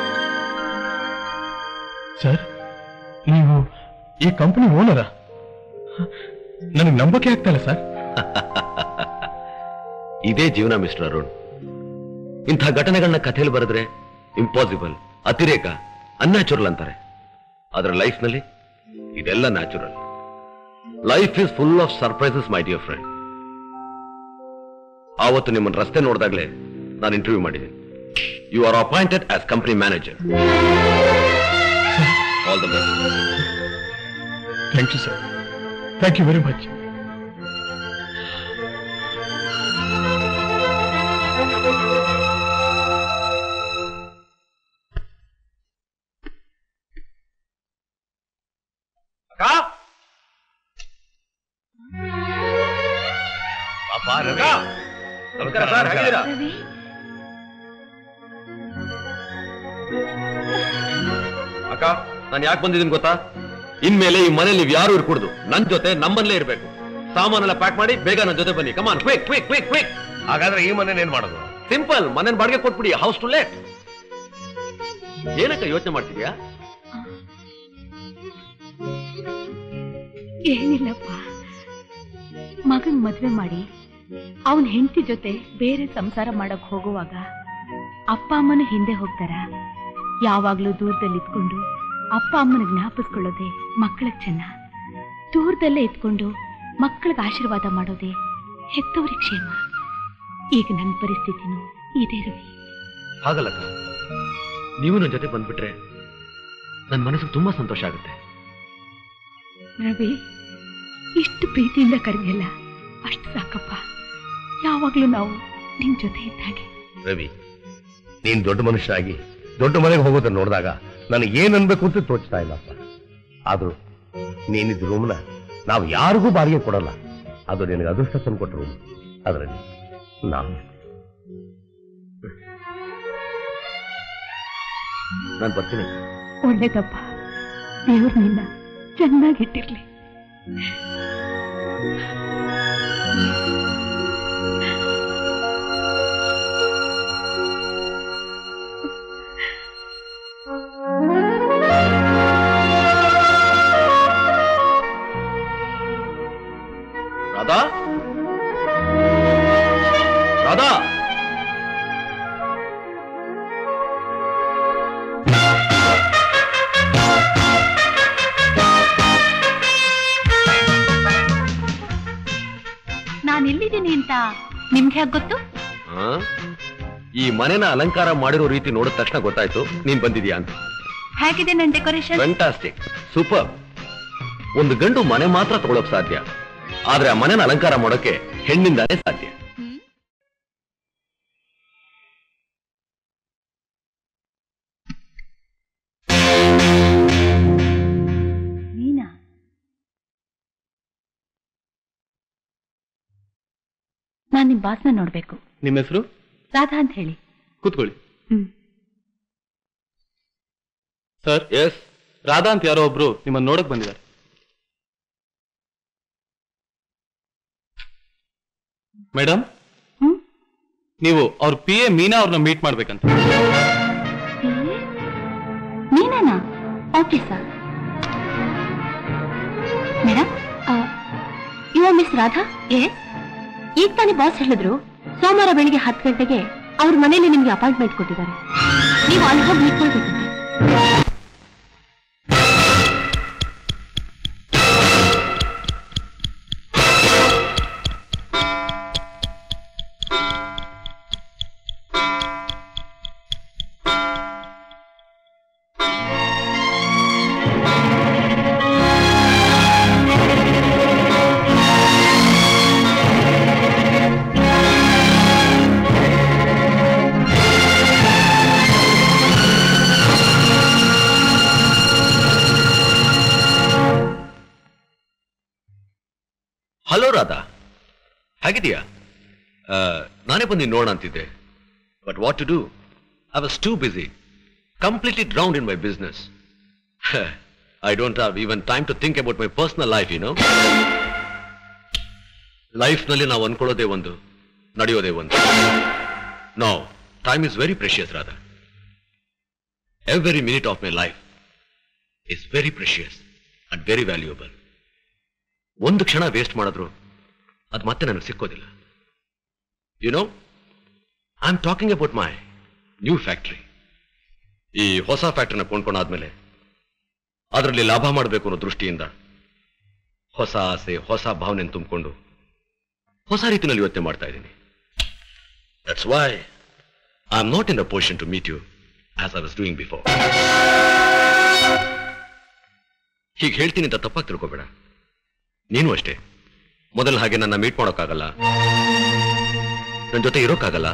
sir. ನೀವು ಈ ಕಂಪನಿ ಓನರಾ? ನನಗೆ ನಂಬಕ್ಕೆ ಆಗ್ತಾ ಇಲ್ಲ ಸರ್. ಇದೇ ಜೀವನ ಮಿಸ್ಟರ್ ಅರುಣ್. ಇಂಥ ಘಟನೆಗಳನ್ನ ಕಥೆಯಲ್ಲಿ ಬರೆದ್ರೆ ಇಂಪಾಸಿಬಲ್, ಅತಿರೇಕ, ಅನ್ಯಾಚುರಲ್ ಅಂತಾರೆ. ಅದರ ಲೈಫ್ ನಲ್ಲಿ ಇದೆಲ್ಲ natural. Life is full of surprises my dear friend. ಆವತ್ತು ನಿಮ್ಮನ್ನು ರಸ್ತೆ ನೋಡಿದಾಗಲೇ ನಾನು ಇಂಟರ್ವ್ಯೂ ಮಾಡಿದ್ದೀನಿ. You are appointed as company manager. All the best. Thank you sir. Thank you very much. ನಮಸ್ಕಾರ ಸರ್, ಹೇಗಿದ್ದೀರಾ? ಅಕ್ಕ, ನಾನು ಯಾಕೆ ಬಂದಿದ್ದೀನಿ ಗೊತ್ತಾ? ಇನ್ಮೇಲೆ ಈ ಮನೇಲಿ ನೀವು ಯಾರು ಇರ್ಕೂಡ್ದು. ನನ್ ಜೊತೆ ನಮ್ಮಲ್ಲೇ ಇರ್ಬೇಕು. ಸಾಮಾನೆಲ್ಲ ಪ್ಯಾಕ್ ಮಾಡಿ ಬೇಗ ನನ್ನ ಜೊತೆ ಬನ್ನಿ. Come on, quick quick quick quick. ಹಾಗಾದ್ರೆ ಈ ಮನೇನ ಏನ್ ಮಾಡೋದು? ಸಿಂಪಲ್, ಮನೇನ್ ಬಾಡಿಗೆ ಕೊಟ್ಬಿಡಿ. House to let. ಏನಕ್ಕ ಯೋಚನೆ ಮಾಡ್ತಿದ್ಯಾ? ಏನಿಲ್ಲಪ್ಪ, ಮಗನ್ ಮದ್ವೆ ಮಾಡಿ ಅವನ್ ಹೆಂಡತಿ ಜೊತೆ ಬೇರೆ ಸಂಸಾರ ಮಾಡಕ್ ಹೋಗುವಾಗ ಅಪ್ಪ ಅಮ್ಮನ ಹಿಂದೆ ಹೋಗ್ತಾರ. ಯಾವಾಗ್ಲೂ ದೂರದಲ್ಲಿ ಇದ್ಕೊಂಡು ಅಪ್ಪ ಅಮ್ಮನ ಜ್ಞಾಪಿಸ್ಕೊಳ್ಳೋದೆ ಮಕ್ಕಳಿಗೆ ಚೆನ್ನ. ದೂರದಲ್ಲೇ ಇದ್ಕೊಂಡು ಮಕ್ಕಳಿಗೆ ಆಶೀರ್ವಾದ ಮಾಡೋದೇ ಹೆತ್ತವ್ರಿಗೆ ಕ್ಷೇಮ. ಈಗ ನನ್ನ ಪರಿಸ್ಥಿತಿನೂ ಇದೇ ರವಿ. ಹಾಗಲ್ಲಕ್ಕ, ನೀವು ನನ್ನ ಜೊತೆ ಬಂದ್ಬಿಟ್ರೆ ನನ್ನ ಮನಸ್ಸಿಗೆ ತುಂಬಾ ಸಂತೋಷ ಆಗುತ್ತೆ. ರವಿ, ಇಷ್ಟು ಪ್ರೀತಿಯಿಂದ ಕರೆದಿಲ್ಲ, ಅಷ್ಟು ಸಾಕಪ್ಪ. ಯಾವಾಗ್ಲೂ ನಾವು ನಿನ್ ಜೊತೆ ಇದ್ದಾಗೆ. ರವಿ, ನೀನ್ ದೊಡ್ಡ ಮನುಷ್ಯ ಆಗಿ ದೊಡ್ಡ ಮನೆಗೆ ಹೋಗೋದನ್ನ ನೋಡಿದಾಗ ನನಗೆ ಏನ್ ಅನ್ಬೇಕು ಅಂತ ತೋಚ್ತಾ ಇಲ್ಲಪ್ಪ. ಆದ್ರೂ ನೀನಿದ್ ರೂಮ್ನ ನಾವು ಯಾರಿಗೂ ಬಾಡಿಗೆ ಕೊಡಲ್ಲ. ಅದು ನಿನಗೆ ಅದೃಷ್ಟ ತಂದ್ಕೊಟ್ಟ ರೂಮ್. ಅದರಲ್ಲಿ ನಾನು ಬರ್ತೀನಿ. ಒಳ್ಳೇದಪ್ಪ, ದೇವ್ರು ನಿನ್ನ ಚೆನ್ನಾಗಿಟ್ಟಿರ್ಲಿ. ರಾಧಾ, ರಾಧಾ, ನಾನು ಎಲ್ಲಿದ್ದೀನಿ ಅಂತ ನಿಮ್ಗೆ ಹೇಗೆ ಗೊತ್ತು? ಈ ಮನೆನ ಅಲಂಕಾರ ಮಾಡಿರೋ ರೀತಿ ನೋಡಿದ ತಕ್ಷಣ ಗೊತ್ತಾಯ್ತು ನೀನ್ ಬಂದಿದ್ಯಾ ಅಂತ. ಹೇಗಿದೆ ನನ್ನ ಡೆಕೋರೇಷನ್? Fantastic, super. ಒಂದು ಗಂಡು ಮನೆ ಮಾತ್ರ ತಗೊಳಕ್ ಸಾಧ್ಯ, ಆದ್ರೆ ಆ ಮನೆನ ಅಲಂಕಾರ ಮಾಡೋಕೆ ಹೆಣ್ಣಿಂದಾನೇ ಸಾಧ್ಯ. ನೀನಾ? ನಾನ್ ನಿಮ್ ಬಾಸ್ನ ನೋಡ್ಬೇಕು. ನಿಮ್ಮ ಹೆಸರು? ರಾಧಾ ಅಂತ ಹೇಳಿ. ಕೂತ್ಕೊಳ್ಳಿ. ಸರ್, ಎಸ್, ರಾಧಾ ಅಂತ ಯಾರೋ ಒಬ್ರು ನಿಮ್ಮನ್ನ ನೋಡಕ್ ಬಂದಿದ್ದಾರೆ. ಮೇಡಮ್, ನೀವು ಅವ್ರ PA ಮೀನಾ ಅವ್ರನ್ನ ಮೀಟ್ ಮಾಡ್ಬೇಕಂತ. ಮೀನಾನಾ? Okay sir. Madam, you are miss Radha? Yes. ಈಗ ತಾನೇ ಬಾಸ್ ಹೇಳಿದ್ರು ಸೋಮವಾರ ಬೆಳಿಗ್ಗೆ 10 ಗಂಟೆಗೆ ಅವ್ರ ಮನೇಲಿ ನಿಮ್ಗೆ ಅಪಾಯಿಂಟ್ಮೆಂಟ್ ಕೊಟ್ಟಿದ್ದಾರೆ. ನೀವು ಅಲ್ಲಿ ಹೋಗಿ ಮೀಟ್ ಮಾಡ್ಬೇಕಂತೆ. ಹಾಗಿದೆಯಾ? ನಾನೇ ಬಂದು ನೋಡೋಣ ಅಂತಿದ್ದೆ. But what to do? I was too busy, completely drowned in my business. I don't have even time to think about my personal life. ಲೈಫ್ನಲ್ಲಿ ನಾವು ಅನ್ಕೊಳ್ಳೋದೇ ಒಂದು, ನಡೆಯೋದೇ ಒಂದು. No, time is very precious Radha. Every minute of my life is very precious and very valuable. ಒಂದು ಕ್ಷಣ waste ಮಾಡಿದ್ರು ಅದು ಮತ್ತೆ ನನಗೆ ಸಿಕ್ಕೋದಿಲ್ಲ. I am talking about my new factory. ಈ ಹೊಸ ಫ್ಯಾಕ್ಟ್ರಿನ ಕೊಂಡ್ಕೊಂಡಾದ್ಮೇಲೆ ಅದರಲ್ಲಿ ಲಾಭ ಮಾಡಬೇಕು ಅನ್ನೋ ದೃಷ್ಟಿಯಿಂದ ಹೊಸ ಆಸೆ, ಹೊಸ ಭಾವನೆ ತುಂಬಿಕೊಂಡು ಹೊಸ ರೀತಿಯಲ್ಲಿ ಯೋಚನೆ ಮಾಡ್ತಾ ಇದ್ದೀನಿ. That's why I am not in the position to meet you as I was doing before. ಹೀಗೆ ಹೇಳ್ತೀನಿ ಅಂತ ತಪ್ಪಾಗಿ ತಿಳ್ಕೋಬೇಡ. ನೀನು ಅಷ್ಟೇ, ಮೊದಲ ಹಾಗೆ ನನ್ನ ಮೀಟ್ ಮಾಡೋಕ್ಕಾಗಲ್ಲ, ನನ್ನ ಜೊತೆ ಇರೋಕ್ಕಾಗಲ್ಲ.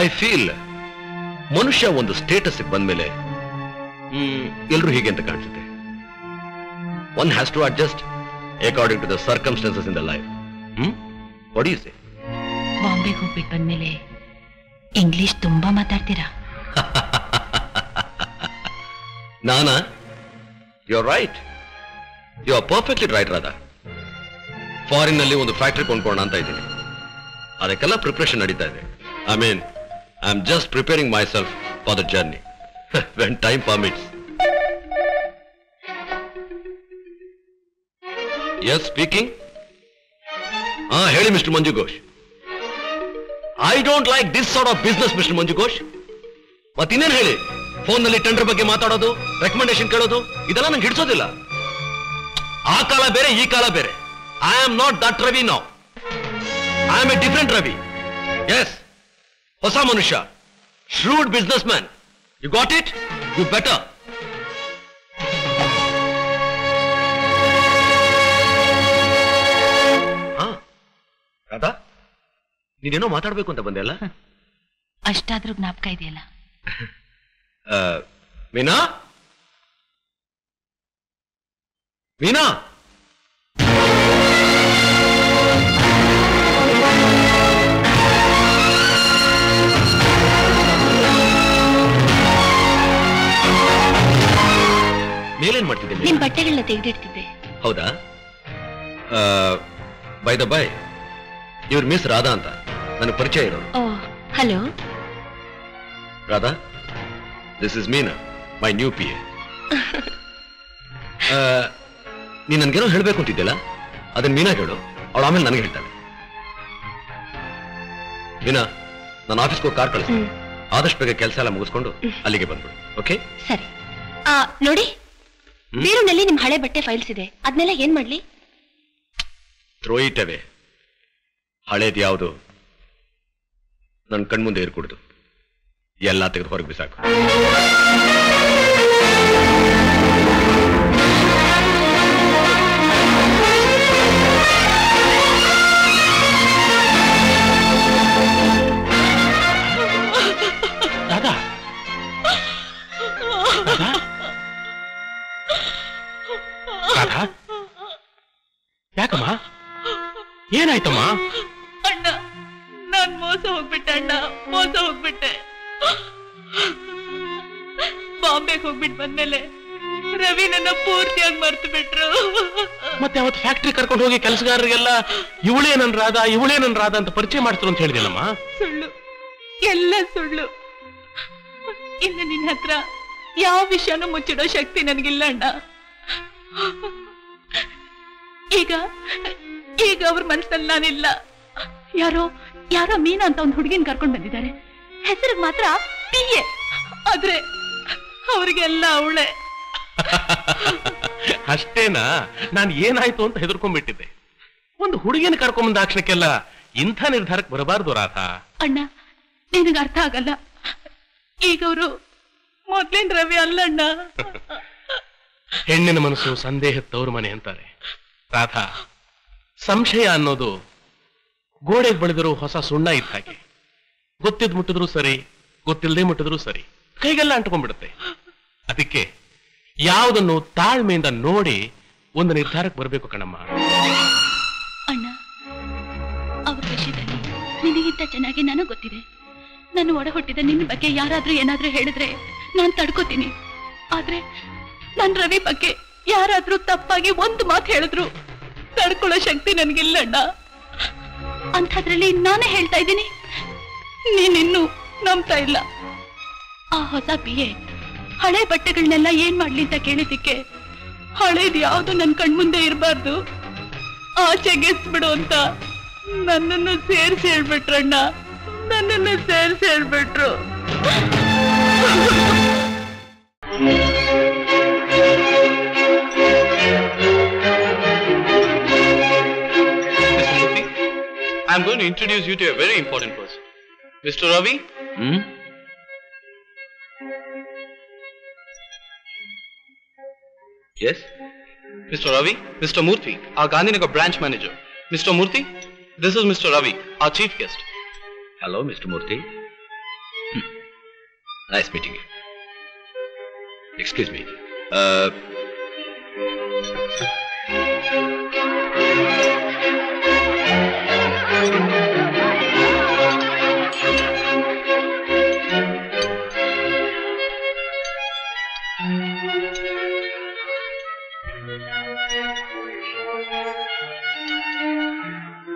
ಐ ಫೀಲ್ ಮನುಷ್ಯ ಒಂದು ಸ್ಟೇಟಸ್ ಬಂದ್ಮೇಲೆ ಎಲ್ರೂ ಹೀಗೆ ಅಂತ ಕಾಣಿಸುತ್ತೆ. One has to adjust according to the circumstances in the life. What you say? ಬಾಂಬೆಗೆ ಹೋಗ್ಬಿಟ್ಟು ಬಂದ್ಮೇಲೆ ಇಂಗ್ಲಿಷ್ ತುಂಬಾ ಮಾತಾಡ್ತೀರಾ? ನಾನಾ? You are right, you are perfectly right Radha. Foreign ನಲ್ಲಿ ಒಂದು ಫ್ಯಾಕ್ಟ್ರಿ ಕೊಂಡ್ಕೊಳ್ಳೋಣ ಅಂತ ಇದ್ದೀನಿ. ಅದಕ್ಕೆಲ್ಲ ಪ್ರಿಪರೇಷನ್ ನಡೀತಾ ಇದೆ. I mean, I am just preparing myself for the journey when time permits. Yes, speaking. ಹೇಳಿ mister Manju Ghosh. I don't like this sort of business mister Manju Ghosh. ಮತ್ತಿನ್ನೇನು ಹೇಳಿ, ಫೋನ್ ನಲ್ಲಿ ಟೆಂಡರ್ ಬಗ್ಗೆ ಮಾತಾಡೋದು, ರೆಕಮೆಂಡೇಶನ್ ಕೇಳೋದು, ಇದೆಲ್ಲ ನಂಗೆ ಹಿಡಿಸೋದಿಲ್ಲ. ಆ ಕಾಲ ಬೇರೆ, ಈ ಕಾಲ ಬೇರೆ. I am not that Ravi now. I am a different Ravi. Yes, ಹೊಸ ಮನುಷ್ಯ, shrewd business man. You got it? You better. Radha, ನೀನೇನೋ ಮಾತಾಡ್ಬೇಕು ಅಂತ ಬಂದೆ ಅಲ್ಲ? ಅಷ್ಟಾದ್ರೂ ಜ್ಞಾಪಕ ಇದೆಯಲ್ಲ? ಮೀನಾ, ಮೀನಾ, ಮೇಲೇನ್ ಮಾಡ್ತಿದ್ದೆ? ನಿಮ್ ಬಟ್ಟೆಗಳನ್ನ ತೆಗೆದಿಡ್ತಿದ್ದೆ. ಹೌದಾ? ಬೈ ದ ಬೈ, ಇವ್ರು ಮಿಸ್ ರಾಧಾ ಅಂತ ನನಗೆ ಪರಿಚಯ ಇರೋರು. Hello Radha, this is Meena, my new P A. ನೀನ್ ನನ್ಗೇನೋ ಹೇಳ್ಬೇಕು ಅಂತಿದ್ದೆಲ್ಲ, ಅದನ್ನ ಮೀನಾ ಹೇಳು, ಅವಳು ಆಮೇಲೆ ನನಗೆ ಹೇಳ್ತಾಳೆ. ಮೀನಾ, ನಾನು ಆಫೀಸ್ಗೆ ಹೋಗಿ ಕಾರ್ ಕಳಿಸ್ತೀನಿ. ಆದಷ್ಟು ಬೇಗ ಕೆಲಸ ಎಲ್ಲ ಮುಗಿಸ್ಕೊಂಡು ಅಲ್ಲಿಗೆ ಬಂದ್ಬಿಡು. ಓಕೆ? ಸರಿ. ನೋಡಿ, ಬೀರುನಲ್ಲಿ ನಿಮ್ ಹಳೆ ಬಟ್ಟೆ ಫೈಲ್ಸ್ ಇದೆ, ಅದನ್ನೆಲ್ಲ ಏನ್ ಮಾಡ್ಲಿ? Throw it away. ಹಳೇದು ಯಾವುದು ನನ್ನ ಕಣ್ಮುಂದೆ ಇರ್ಕೂಡ್ದು, ಎಲ್ಲ ತೆಗೆದು ಹೊರಗೆ ಬಿಸಾಕು. ರಾಧಾ, ರಾಧಾ, ಯಾಕಮ್ಮ? ಏನಾಯ್ತಮ್ಮ? ಅಣ್ಣ, ನಾನ್ ಮೋಸ ಹೋಗ್ಬಿಟ್ಟೆ ಅಣ್ಣ, ಮೋಸ ಹೋಗ್ಬಿಟ್ಟೆ. ಬಾಂಬೆಗೆ ಹೋಗ್ಬಿಟ್ಟು ಬಂದ್ಮೇಲೆ ರವಿ ನನ್ನ ಪೂರ್ತಿಯಾಗಿ ಮರ್ತು ಬಿಟ್ರು. ಮತ್ತೆ ಅವತ್ತು ಫ್ಯಾಕ್ಟ್ರಿ ಕರ್ಕೊಂಡು ಹೋಗಿ ಕೆಲಸಗಾರರಿಗೆಲ್ಲ ಇವಳೇ ನನ್ ರಾಧಾ ಅಂತ ಪರಿಚಯ ಮಾಡ್ತಾರೆ ಅಂತ ಹೇಳಿದೆಲ್ಲಮ್ಮ. ಸುಳ್ಳು, ಎಲ್ಲ ಸುಳ್ಳು. ಇನ್ನು ನಿನ್ನ ಹತ್ರ ಯಾವ ವಿಷಯನೂ ಮುಚ್ಚಿಡೋ ಶಕ್ತಿ ನನಗಿಲ್ಲ ಅಣ್ಣ. ಈಗ ಅವ್ರ ಮನಸ್ಸಲ್ಲಿ ನಾನಿಲ್ಲ. ಯಾರೋ ಮೀನಾ ಅಂತ ಒಂದು ಹುಡುಗಿನ ಕರ್ಕೊಂಡು ಬಂದಿದ್ದಾರೆ. ಹೆಸರಿಗೆ ಮಾತ್ರ PA, ಆದ್ರೆ ಅವ್ರಿಗೆಲ್ಲ ಅವಳೆ. ಅಷ್ಟೇನಾ? ನಾನು ಏನಾಯ್ತು ಅಂತ ಹೆದರ್ಕೊಂಡ್ಬಿಟ್ಟಿದ್ದೆ. ಒಂದು ಹುಡುಗಿನ ಕರ್ಕೊಂಬಂದ ಅಕ್ಷಣಕ್ಕೆಲ್ಲ ಇಂಥ ನಿರ್ಧಾರಕ್ಕೆ ಬರಬಾರ್ದು ರಾಧಾ. ಅಣ್ಣ, ನಿನಗೆ ಅರ್ಥ ಆಗಲ್ಲ. ಈಗ ಅವರು ಮೊದ್ಲಿನ ರವಿ ಅಲ್ಲಣ್ಣ. ಹೆಣ್ಣಿನ ಮನಸ್ಸು ಸಂದೇಹ ತವರು ಮನೆ ಅಂತಾರೆ ರಾಧಾ. ಸಂಶಯ ಅನ್ನೋದು ಗೋಡೆಗೆ ಬೆಳೆದಿರೋ ಹೊಸ ಸುಣ್ಣ ಇದ್ದ ಹಾಗೆ. ಗೊತ್ತಿದ್ ಮುಟ್ಟಿದ್ರು ಸರಿ, ಗೊತ್ತಿಲ್ಲದೆ ಮುಟ್ಟಿದ್ರು ಸರಿ, ಕೈಗೆಲ್ಲ ಅಂಟ್ಕೊಂಡ್ಬಿಡುತ್ತೆ. ಅದಕ್ಕೆ ಯಾವುದನ್ನು ತಾಳ್ಮೆಯಿಂದ ನೋಡಿ ಒಂದು ನಿರ್ಧಾರಕ್ಕೆ ಬರಬೇಕು ಕಣಮ್ಮ. ನಿನ್ಗಿಂತ ಚೆನ್ನಾಗಿ ನನಗೆ ಗೊತ್ತಿದೆ. ನನ್ನ ಒಡ ಹುಟ್ಟಿದ ನಿನ್ನ ಬಗ್ಗೆ ಯಾರಾದ್ರೂ ಏನಾದ್ರೂ ಹೇಳಿದ್ರೆ ನಾನು ತಡ್ಕೋತೀನಿ. ಆದ್ರೆ ನನ್ ರವಿ ಬಗ್ಗೆ ಯಾರಾದ್ರೂ ತಪ್ಪಾಗಿ ಒಂದು ಮಾತು ಹೇಳಿದ್ರು ತಡ್ಕೊಳ್ಳೋ ಶಕ್ತಿ ನನ್ಗಿಲ್ಲಣ್ಣ. ಅಂಥದ್ರಲ್ಲಿ ನಾನೇ ಹೇಳ್ತಾ ಇದ್ದೀನಿ, ನೀನಿನ್ನೂ ನಂಬ್ತಾ ಇಲ್ಲ. ಆ ಹೊಸ BA ಹಳೆ ಬಟ್ಟೆಗಳನ್ನೆಲ್ಲ ಏನ್ ಮಾಡ್ಲಿ ಅಂತ ಕೇಳಿದ್ದಕ್ಕೆ ಹಳೇದು ಯಾವ್ದು ನನ್ ಕಣ್ಮುಂದೆ ಇರಬಾರ್ದು, ಆಚೆಗೆಸ್ಬಿಡು ಅಂತ ನನ್ನನ್ನು ಸೇರಿಸಿ ಹೇಳ್ಬಿಟ್ರಣ್ಣ. ನನ್ನನ್ನು ಸೇರಿಸಿ ಹೇಳ್ಬಿಟ್ರು. I'm going to introduce you to a very important person. Mr. Ravi? Yes? Mr. Ravi? Mr. Murthy, our Gandhinagar branch manager. Mr. Murthy, this is Mr. Ravi, our chief guest. Hello, Mr. Murthy. Nice meeting you. Excuse me.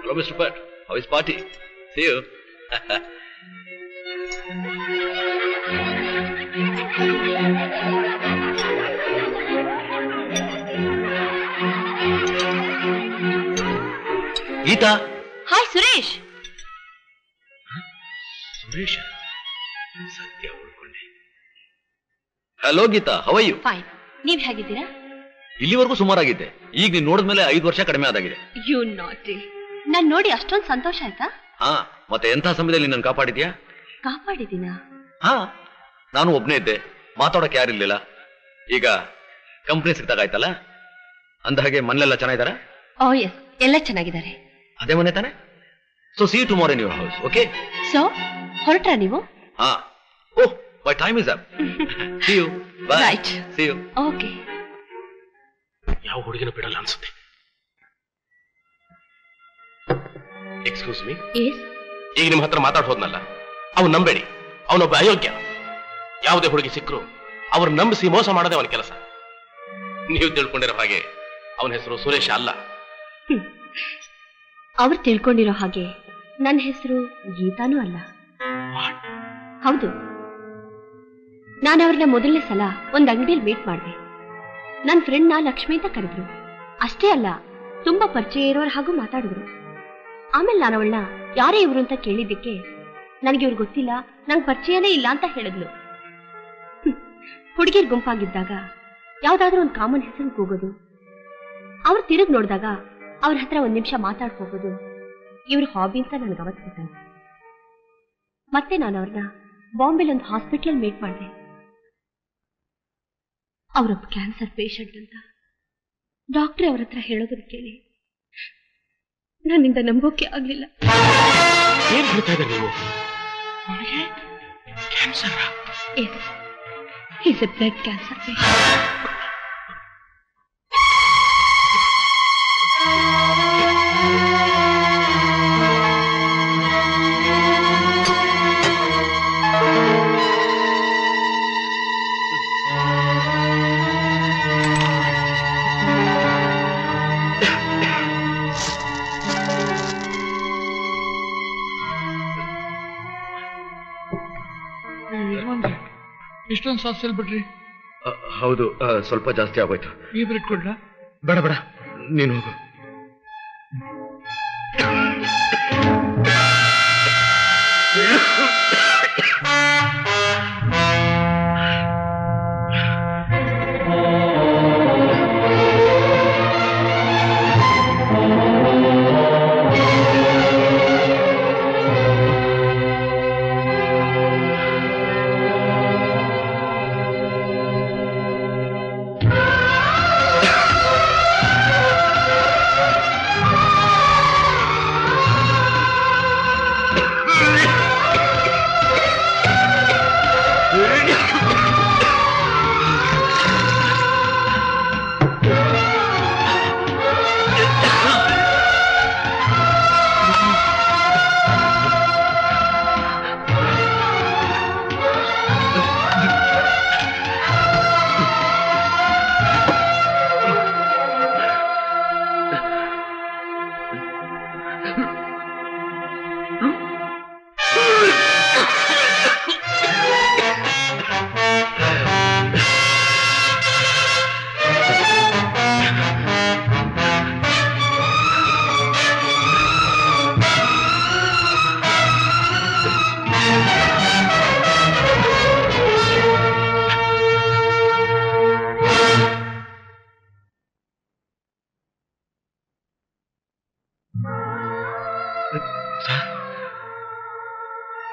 Hello, Mr. Pat. How is party? See you. Geeta. Hi, Suresh. Suresh. Satya ಉಳ್ಕೊಂಡೆ. Hello, Geeta. How are you? Fine. ನೀವ್ ಹೇಗಿದ್ದೀರಾ? ಇಲ್ಲಿವರೆಗೂ ಸುಮಾರಾಗಿದೆ. ಈಗ ನೀನ್ ನೋಡಿದ್ಮೇಲೆ 5 ವರ್ಷ ಕಡಿಮೆ ಆದಾಗಿದೆ. You naughty. ನಾನ್ ನೋಡಿ ಅಷ್ಟೊಂದು ಸಂತೋಷ ಆಯ್ತಾ? ಹಾ, ಮತ್ತೆ ಎಂಥ ಸಮಯದಲ್ಲಿ ನನ್ನ ಕಾಪಾಡಿದ್ಯಾ? ಕಾಪಾಡಿದೀನಾ? ಹಾ, ನಾನು ಒಬ್ನೇ ಇದ್ದೆ, ಮಾತಾಡೋಕೆ ಯಾರಿರ್ಲಿಲ್ಲ. ಈಗ ಕಂಪ್ನಿ ಸಿಕ್ತಾಗಾಯ್ತಲ್ಲ, ಅಂದ ಹಾಗೆ ಮನೆಯೆಲ್ಲ ಚೆನ್ನಾಗಿದಾರ? ಓ ಎಸ್, ಎಲ್ಲ ಚೆನ್ನಾಗಿದ್ದಾರೆ. ಅದೇ ಮನೆ ತಾನೆ? So see you tomorrow in your house, okay? So ಹೊರಟ್ರಾ ನೀವು? ಹಾ. Oh, my time is up. See you. Bye. Right. See you. Okay. ಯಾವ ಹುಡುಗಿನ ಬಿಡಲ್ಲ ಅನ್ಸುತ್ತೆ. Excuse me. ಎಸ್. ಈಗ ನಿಮ್ಮ ಹತ್ರ ಮಾತಾಡ್ ಹೋದ್ನಲ್ಲ, ಅವ್ನು ನಂಬೇಡಿ. ಅವನೊಬ್ಬ ಅಯೋಗ್ಯ. ಯಾವುದೇ ಹುಡುಗಿ ಸಿಕ್ಕರು ಅವ್ರು ನಂಬಿಸಿ ಮೋಸ ಮಾಡೋದೇ ಅವನ ಕೆಲಸ. ನೀವು ತಿಳ್ಕೊಂಡಿರೋ ಹಾಗೆ ಅವನ ಹೆಸರು ಸುರೇಶ ಅಲ್ಲ. ಅವ್ರು ತಿಳ್ಕೊಂಡಿರೋ ಹಾಗೆ ನನ್ನ ಹೆಸರು ಗೀತಾನೂ ಅಲ್ಲ. ಹೌದು, ನಾನು ಅವ್ರನ್ನ ಮೊದಲನೇ ಸಲ ಒಂದ್ ಅಂಗಡಿಯಲ್ಲಿ ಮೀಟ್ ಮಾಡಿದೆ. ನನ್ನ ಫ್ರೆಂಡ್ನ ಲಕ್ಷ್ಮಿ ಅಂತ ಕರೆದ್ರು. ಅಷ್ಟೇ ಅಲ್ಲ, ತುಂಬಾ ಪರಿಚಯ ಇರೋರು ಹಾಗೂ ಮಾತಾಡಿದ್ರು. ಆಮೇಲೆ ನಾನು ಅವಳನ್ನ ಯಾರೇ ಇವ್ರು ಅಂತ ಕೇಳಿದ್ದಕ್ಕೆ ನನಗೆ ಇವ್ರು ಗೊತ್ತಿಲ್ಲ, ನಂಗೆ ಪರಿಚಯನೇ ಇಲ್ಲ ಅಂತ ಹೇಳಿದ್ಲು. ಹುಡುಗಿರ್ ಗುಂಪಾಗಿದ್ದಾಗ ಯಾವ್ದಾದ್ರೂ ಒಂದು ಕಾಮನ್ ಹೆಸರು ಕೂಗೋದು, ಅವ್ರು ತಿರುಗಿ ನೋಡಿದಾಗ ಅವ್ರ ಹತ್ರ ಒಂದ್ ನಿಮಿಷ ಮಾತಾಡ್ ಹೋಗೋದು ಇವ್ರ ಹಾಬಿ ಅಂತ ನನಗೆ ಅವತ್ತು ಗೊತ್ತಾಯ್ತು. ಮತ್ತೆ ನಾನು ಅವ್ರನ್ನ ಬಾಂಬೆಲ್ ಒಂದು ಹಾಸ್ಪಿಟಲ್ ಮೀಟ್ ಮಾಡಿದೆ. ಅವರೊಬ್ಬ ಕ್ಯಾನ್ಸರ್ ಪೇಷಂಟ್ ಅಂತ ಡಾಕ್ಟ್ರೆ ಅವ್ರ ಹತ್ರ ಹೇಳೋದನ್ನ ಕೇಳಿ ನನ್ನಿಂದ ನಂಬೋಕೆ ಆಗ್ಲಿಲ್ಲ. ಏನ್ ಹೇಳ್ತಾ ಇದ್ದಾರೆ ನೀವು? ಅವನಿಗೆ cancer? Yes, is a blood cancer patient. ಇಷ್ಟೊಂದು ಸಾಸ್ ಬಿಡ್ರಿ? ಹೌದು, ಸ್ವಲ್ಪ ಜಾಸ್ತಿ ಆಗೋಯ್ತು. ಈ ಬ್ರೆಡ್ ಕೊಡ್ಲಾ? ಬೇಡ ಬೇಡ, ನೀನು ಹೋಗು.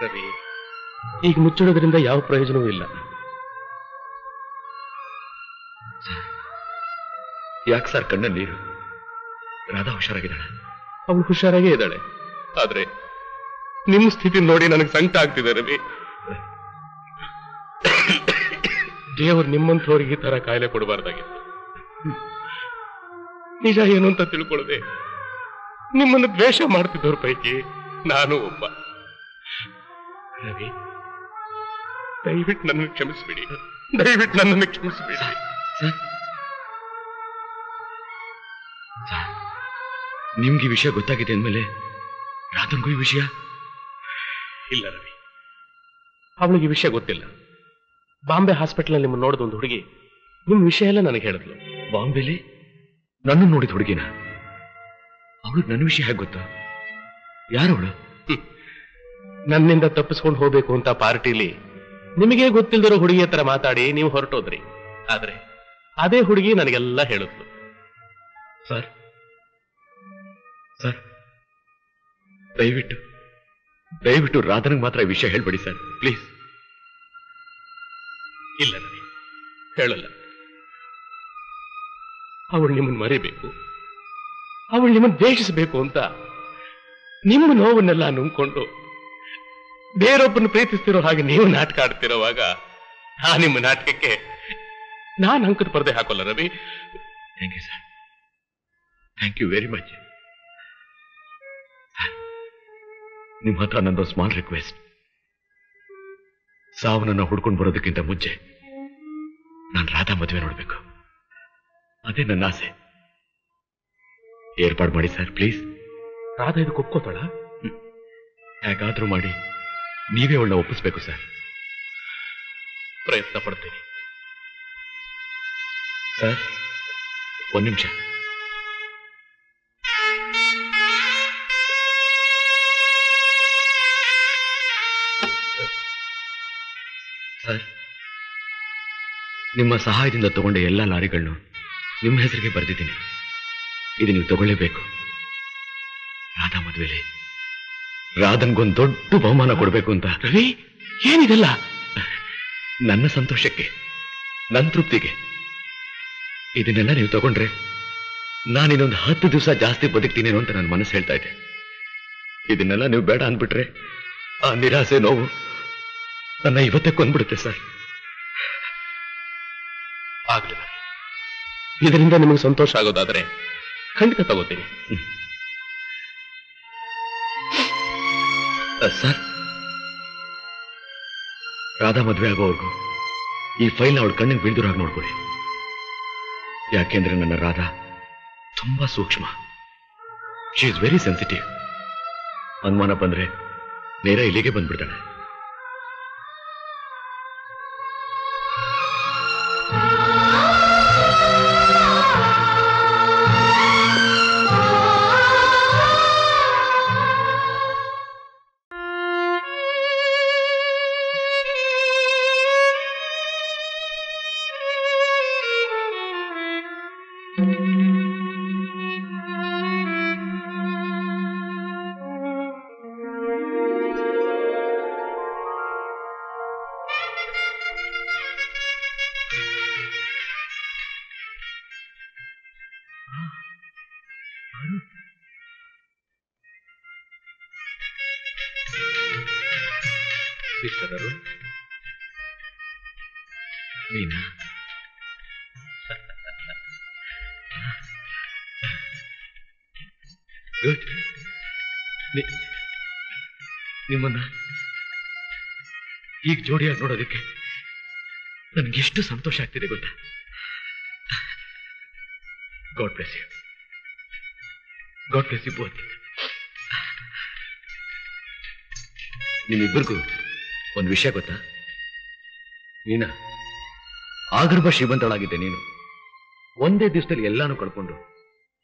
ರವಿ, ಈಗ ಮುಚ್ಚಿಡೋದ್ರಿಂದ ಯಾವ ಪ್ರಯೋಜನವೂ ಇಲ್ಲ. ಯಾಕೆ ಸರ್ ಕಣ್ಣಲ್ಲಿ ನೀರು? ರಾಧಾ ಹುಷಾರಾಗಿದ್ದಾಳೆ? ಅವಳು ಹುಷಾರಾಗೇ ಇದ್ದಾಳೆ. ಆದ್ರೆ ನಿಮ್ಮ ಸ್ಥಿತಿ ನೋಡಿ ನನಗೆ ಸಂಕಟ ಆಗ್ತಿದೆ ರವಿ. ದೇವರು ನಿಮ್ಮಂಥವ್ರಿಗೆ ಈ ತರ ಕಾಯಿಲೆ ಕೊಡಬಾರ್ದಾಗಿತ್ತು. ನಿಜ ಏನು ಅಂತ ತಿಳ್ಕೊಳ್ಳದೆ ನಿಮ್ಮನ್ನು ದ್ವೇಷ ಮಾಡ್ತಿದ್ದವ್ರ ಪೈಕಿ ನಾನು ಒಬ್ಬ. ರವಿ, ದಯವಿಟ್ಟು ನನ್ನನ್ನು ಕ್ಷಮಿಸ್ಬಿಡಿ, ದಯವಿಟ್ಟು ನನ್ನನ್ನು ಕ್ಷಮಿಸ್ಬಿಡಿ. ನಿಮ್ಗೆ ಈ ವಿಷಯ ಗೊತ್ತಾಗಿದೆ ಅಂದ್ಮೇಲೆ ರಾಧನ್ಗೂ ಈ ವಿಷಯ? ಇಲ್ಲ ರವಿ, ಅವಳಿಗೆ ಈ ವಿಷಯ ಗೊತ್ತಿಲ್ಲ. ಬಾಂಬೆ ಹಾಸ್ಪಿಟಲ್ ನಿಮ್ಮನ್ನು ನೋಡಿದ ಒಂದು ಹುಡುಗಿ ನಿಮ್ ವಿಷಯ ಎಲ್ಲ ನನಗೆ ಹೇಳಿದ್ಲು. ಬಾಂಬೆಲಿ ನನ್ನ ನೋಡಿದ ಹುಡುಗಿನ? ಅವಳಿಗೆ ನನ್ನ ವಿಷಯ ಹೇಗೆ ಗೊತ್ತು? ಯಾರವಳು? ನನ್ನಿಂದ ತಪ್ಪಿಸ್ಕೊಂಡು ಹೋಗ್ಬೇಕು ಅಂತ ಪಾರ್ಟಿಲಿ ನಿಮಗೆ ಗೊತ್ತಿಲ್ದಿರೋ ಹುಡುಗಿ ಹತ್ರ ಮಾತಾಡಿ ನೀವು ಹೊರಟೋದ್ರಿ. ಆದ್ರೆ ಅದೇ ಹುಡುಗಿ ನನಗೆಲ್ಲ ಹೇಳಿದ್ಲು. ಸರ್ ಸರ್, ದಯವಿಟ್ಟು ರಾಧನಿಗೆ ಮಾತ್ರ ಈ ವಿಷಯ ಹೇಳ್ಬೇಡಿ ಸರ್, ಪ್ಲೀಸ್. ಇಲ್ಲ ರವಿ, ಹೇಳಲ್ಲ. ಅವಳು ನಿಮ್ಮನ್ನು ಮರಿಬೇಕು, ಅವಳು ನಿಮ್ಮನ್ನು ದ್ವೇಷಿಸಬೇಕು ಅಂತ ನಿಮ್ಮ ನೋವನ್ನೆಲ್ಲ ನುಂಗ್ಕೊಂಡು ಬೇರೊಬ್ಬನ್ನು ಪ್ರೀತಿಸ್ತಿರೋ ಹಾಗೆ ನೀವು ನಾಟಕ ಆಡ್ತಿರೋವಾಗ ಆ ನಿಮ್ಮ ನಾಟಕಕ್ಕೆ ನಾನು ಅಂಕದ ಪರದೆ ಹಾಕೋಲ್ಲ Ravi. Thank you sir, thank you very much. ನಿಮ್ಮ ಹತ್ರ ನಂದೊಂದು ಸ್ಮಾಲ್ ರಿಕ್ವೆಸ್ಟ್. ಸಾವನ್ನ ಹುಡ್ಕೊಂಡು ಬರೋದಕ್ಕಿಂತ ಮುಂಚೆ ನಾನು ರಾಧಾ ಮದುವೆ ನೋಡ್ಬೇಕು, ಅದೇ ನನ್ನ ಆಸೆ. ಏರ್ಪಾಡು ಮಾಡಿ ಸರ್, ಪ್ಲೀಸ್. ರಾಧಾ ಇದಕ್ಕೆ ಒಪ್ಕೋತಾಳ? ಹೇಗಾದ್ರೂ ಮಾಡಿ ನೀವೇ ಅವಳನ್ನ ಒಪ್ಪಿಸ್ಬೇಕು ಸರ್. ಪ್ರಯತ್ನ ಪಡ್ತೀನಿ ಸರ್. ಒಂದು ನಿಮಿಷ. ಸರ್, ನಿಮ್ಮ ಸಹಾಯದಿಂದ ತಗೊಂಡ ಎಲ್ಲ ಲಾರಿಗಳನ್ನು ನಿಮ್ಮ ಹೆಸರಿಗೆ ಬರೆದಿದ್ದೀನಿ. ಇದು ನೀವು ತಗೊಳ್ಳೇಬೇಕು. ರಾಧಾ ಮದುವೆಲಿ ರಾಧನ್ಗೊಂದು ದೊಡ್ಡ ಬಹುಮಾನ ಕೊಡಬೇಕು ಅಂತ. ರವಿ, ಏನಿದೆಲ್ಲ? ನನ್ನ ಸಂತೋಷಕ್ಕೆ, ನನ್ನ ತೃಪ್ತಿಗೆ. ಇದನ್ನೆಲ್ಲ ನೀವು ತಗೊಂಡ್ರೆ ನಾನು ಇನ್ನೊಂದು 10 ದಿವಸ ಜಾಸ್ತಿ ಬದುಕ್ತೀನೇನೋ ಅಂತ ನನ್ನ ಮನಸ್ಸು ಹೇಳ್ತಾ ಇದೆ. ಇದನ್ನೆಲ್ಲ ನೀವು ಬೇಡ ಅಂದ್ಬಿಟ್ರೆ ಆ ನಿರಾಸೆ, ನೋವು ನನ್ನ ಇವತ್ತೇ ಕೊಂದ್ಬಿಡುತ್ತೆ ಸರ್. ಆಗಲಿಲ್ಲ, ಇದರಿಂದ ನಿಮಗೆ ಸಂತೋಷ ಆಗೋದಾದ್ರೆ ಖಂಡಿತ ತಗೋತೀನಿ. ಸರ್, ರಾಧಾ ಮದುವೆ ಆಗೋವರೆಗೂ ಈ ಫೈಲ್ನ ಅವಳ ಕಣ್ಣಿಗೆ ಬೀಳ್ದಿರೋ ಹಾಗೆ ನೋಡ್ಕೊಳ್ಳಿ. ಯಾಕೆಂದ್ರೆ ನನ್ನ ರಾಧಾ ತುಂಬಾ ಸೂಕ್ಷ್ಮ. She is very sensitive. ಅನುಮಾನ ಬಂದ್ರೆ ನೇರ ಇಲ್ಲಿಗೆ ಬಂದ್ಬಿಡ್ತಾಳೆ. ಮಿಸ್ಟರ್ ಅರುಣ್, ನೀನಾ? ಗುಡ್. ನಿಮ್ಮನ್ನ ಈಗ ಜೋಡಿಯಾಗಿ ನೋಡೋದಕ್ಕೆ ನನಗೆ ಎಷ್ಟು ಸಂತೋಷ ಆಗ್ತಿದೆ ಗೊತ್ತಾ? God bless you. God bless you both. ನಿಮ್ಮಿಬ್ಬರಿಗೂ ಒಂದು ವಿಷಯ ಗೊತ್ತಾ? ನೀನಾ ಆಗರ್ಭ ಶ್ರೀಮಂತಳಾಗಿದ್ದೆ ನೀನು ಒಂದೇ ದಿವಸದಲ್ಲಿ ಎಲ್ಲಾನು ಕಳ್ಕೊಂಡು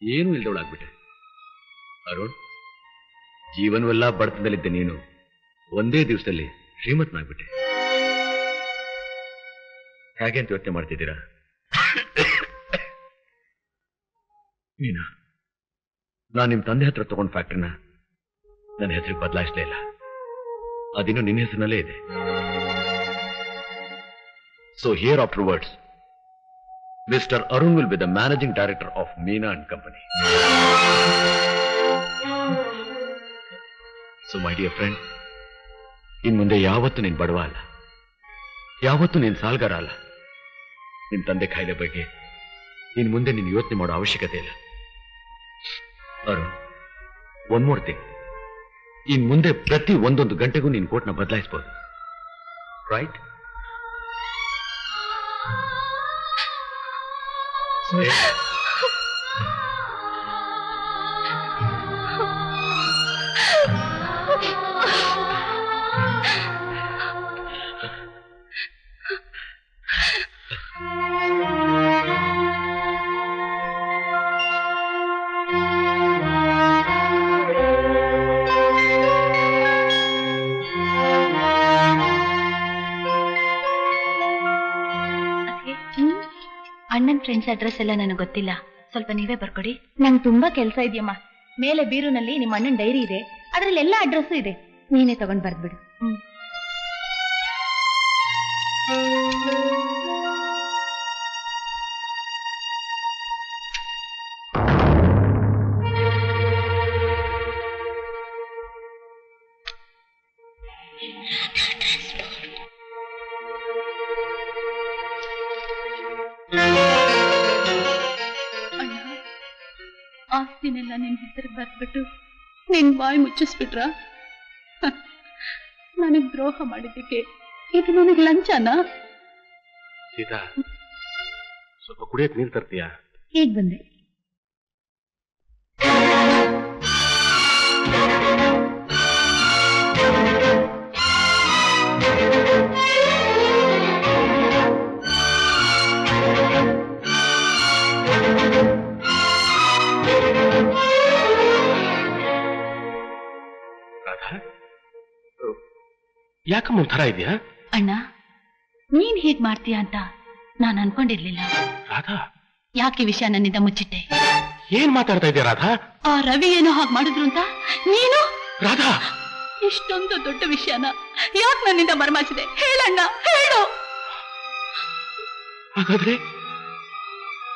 ಏನೂ ಇಲ್ದವಳಾಗ್ಬಿಟ್ಟೆ. ಅರುಣ್, ಜೀವನವೆಲ್ಲ ಬಡತನದಲ್ಲಿದ್ದೆ ನೀನು ಒಂದೇ ದಿವಸದಲ್ಲಿ ಶ್ರೀಮಂತನಾಗ್ಬಿಟ್ಟೆ. ಹೇಗೆ ಅಂತ ಯೋಚನೆ ಮಾಡ್ತಿದ್ದೀರಾ? ನೀನಾ, ನಾನು ನಿಮ್ಮ ತಂದೆ ಹತ್ರ ತಗೊಂಡ್ ಫ್ಯಾಕ್ಟ್ರಿನ ನನ್ನ ಹೆಸರಿಗೆ ಬದಲಾಯಿಸಲೇ ಇಲ್ಲ. ಅದಿನ್ನು ನಿನ್ನ ಹೆಸರಿನಲ್ಲೇ ಇದೆ. So here afterwards mister Arun will be the managing director of Meena and company. So my dear friend, ಇನ್ ಮುಂದೆ ಯಾವತ್ತೂ ನೀನ್ ಬಡವ ಅಲ್ಲ, ಯಾವತ್ತೂ ನೀನ್ ಸಾಲ್ಗಾರ ಅಲ್ಲ. ನಿನ್ ತಂದೆ ಕಾಯಿಲೆ ಬಗ್ಗೆ ಇನ್ ಮುಂದೆ ನೀನು ಯೋಚನೆ ಮಾಡೋ ಅವಶ್ಯಕತೆ ಇಲ್ಲ. ಅರುಣ್, ಒನ್ ಮೋರ್ ಥಿಂಗ್, ಇನ್ ಮುಂದೆ ಪ್ರತಿ ಒಂದೊಂದು ಗಂಟೆಗೂ ನೀನ್ ಕೋಟ್ನ ಬದಲಾಯಿಸಬಹುದು, ರೈಟ್? ಅಣ್ಣನ್ ಫ್ರೆಂಡ್ಸ್ ಅಡ್ರೆಸ್ ಎಲ್ಲ ನನಗೆ ಗೊತ್ತಿಲ್ಲ, ಸ್ವಲ್ಪ ನೀವೇ ಬರ್ಕೊಡಿ. ನಂಗೆ ತುಂಬಾ ಕೆಲಸ ಇದೆಯಮ್ಮ. ಮೇಲೆ ಬೀರುನಲ್ಲಿ ನಿಮ್ಮ ಅಣ್ಣನ ಡೈರಿ ಇದೆ, ಅದ್ರಲ್ಲಿ ಎಲ್ಲ ಅಡ್ರೆಸ್ ಇದೆ. ನೀನೇ ತಗೊಂಡ್ ಬರ್ದ್ಬಿಡು. ಆಸ್ತಿನೆಲ್ಲ ನಿನ್ ಹೆಸರು ಬರ್ಬಿಟ್ಟು ನಿನ್ ಬಾಯಿ ಮುಚ್ಚಿಸ್ಬಿಟ್ರ? ನನಗ್ ದ್ರೋಹ ಮಾಡಿದ್ದಕ್ಕೆ ಇದು ನನಗ್ ಲಂಚನಾ? ಸೀತಾ, ಸ್ವಲ್ಪ ಕುಡಿಯಕ್ ನೀರ್ ತರ್ತೀಯಾ? ಈಗ ಬಂದೆ. ಯಾಕಮ್ಮ ಒಂಥರ ಇದೆಯಾ? ಅಣ್ಣ, ನೀನ್ ಹೀಗ್ ಮಾಡ್ತೀಯ ಅಂತ ನಾನು ಅನ್ಕೊಂಡಿರ್ಲಿಲ್ಲ. ರಾಧಾ, ಯಾಕೆ ವಿಷಯ ನನ್ನಿಂದ ಮುಚ್ಚಿಟ್ಟೆ? ಏನ್ ಮಾತಾಡ್ತಾ ಇದೆಯಾ ರಾಧಾ? ಆ ರವಿ ಏನೋ ಹಾಗೆ ಮಾಡಿದ್ರು ಅಂತ ನೀನು? ರಾಧಾ, ಇಷ್ಟೊಂದು ದೊಡ್ಡ ವಿಷಯನ ಯಾಕೆ ನನ್ನಿಂದ ಮರೆಮಾಚಿದೆ? ಹೇಳಣ್ಣ, ಹೇಳು. ಹಾಗಾದ್ರೆ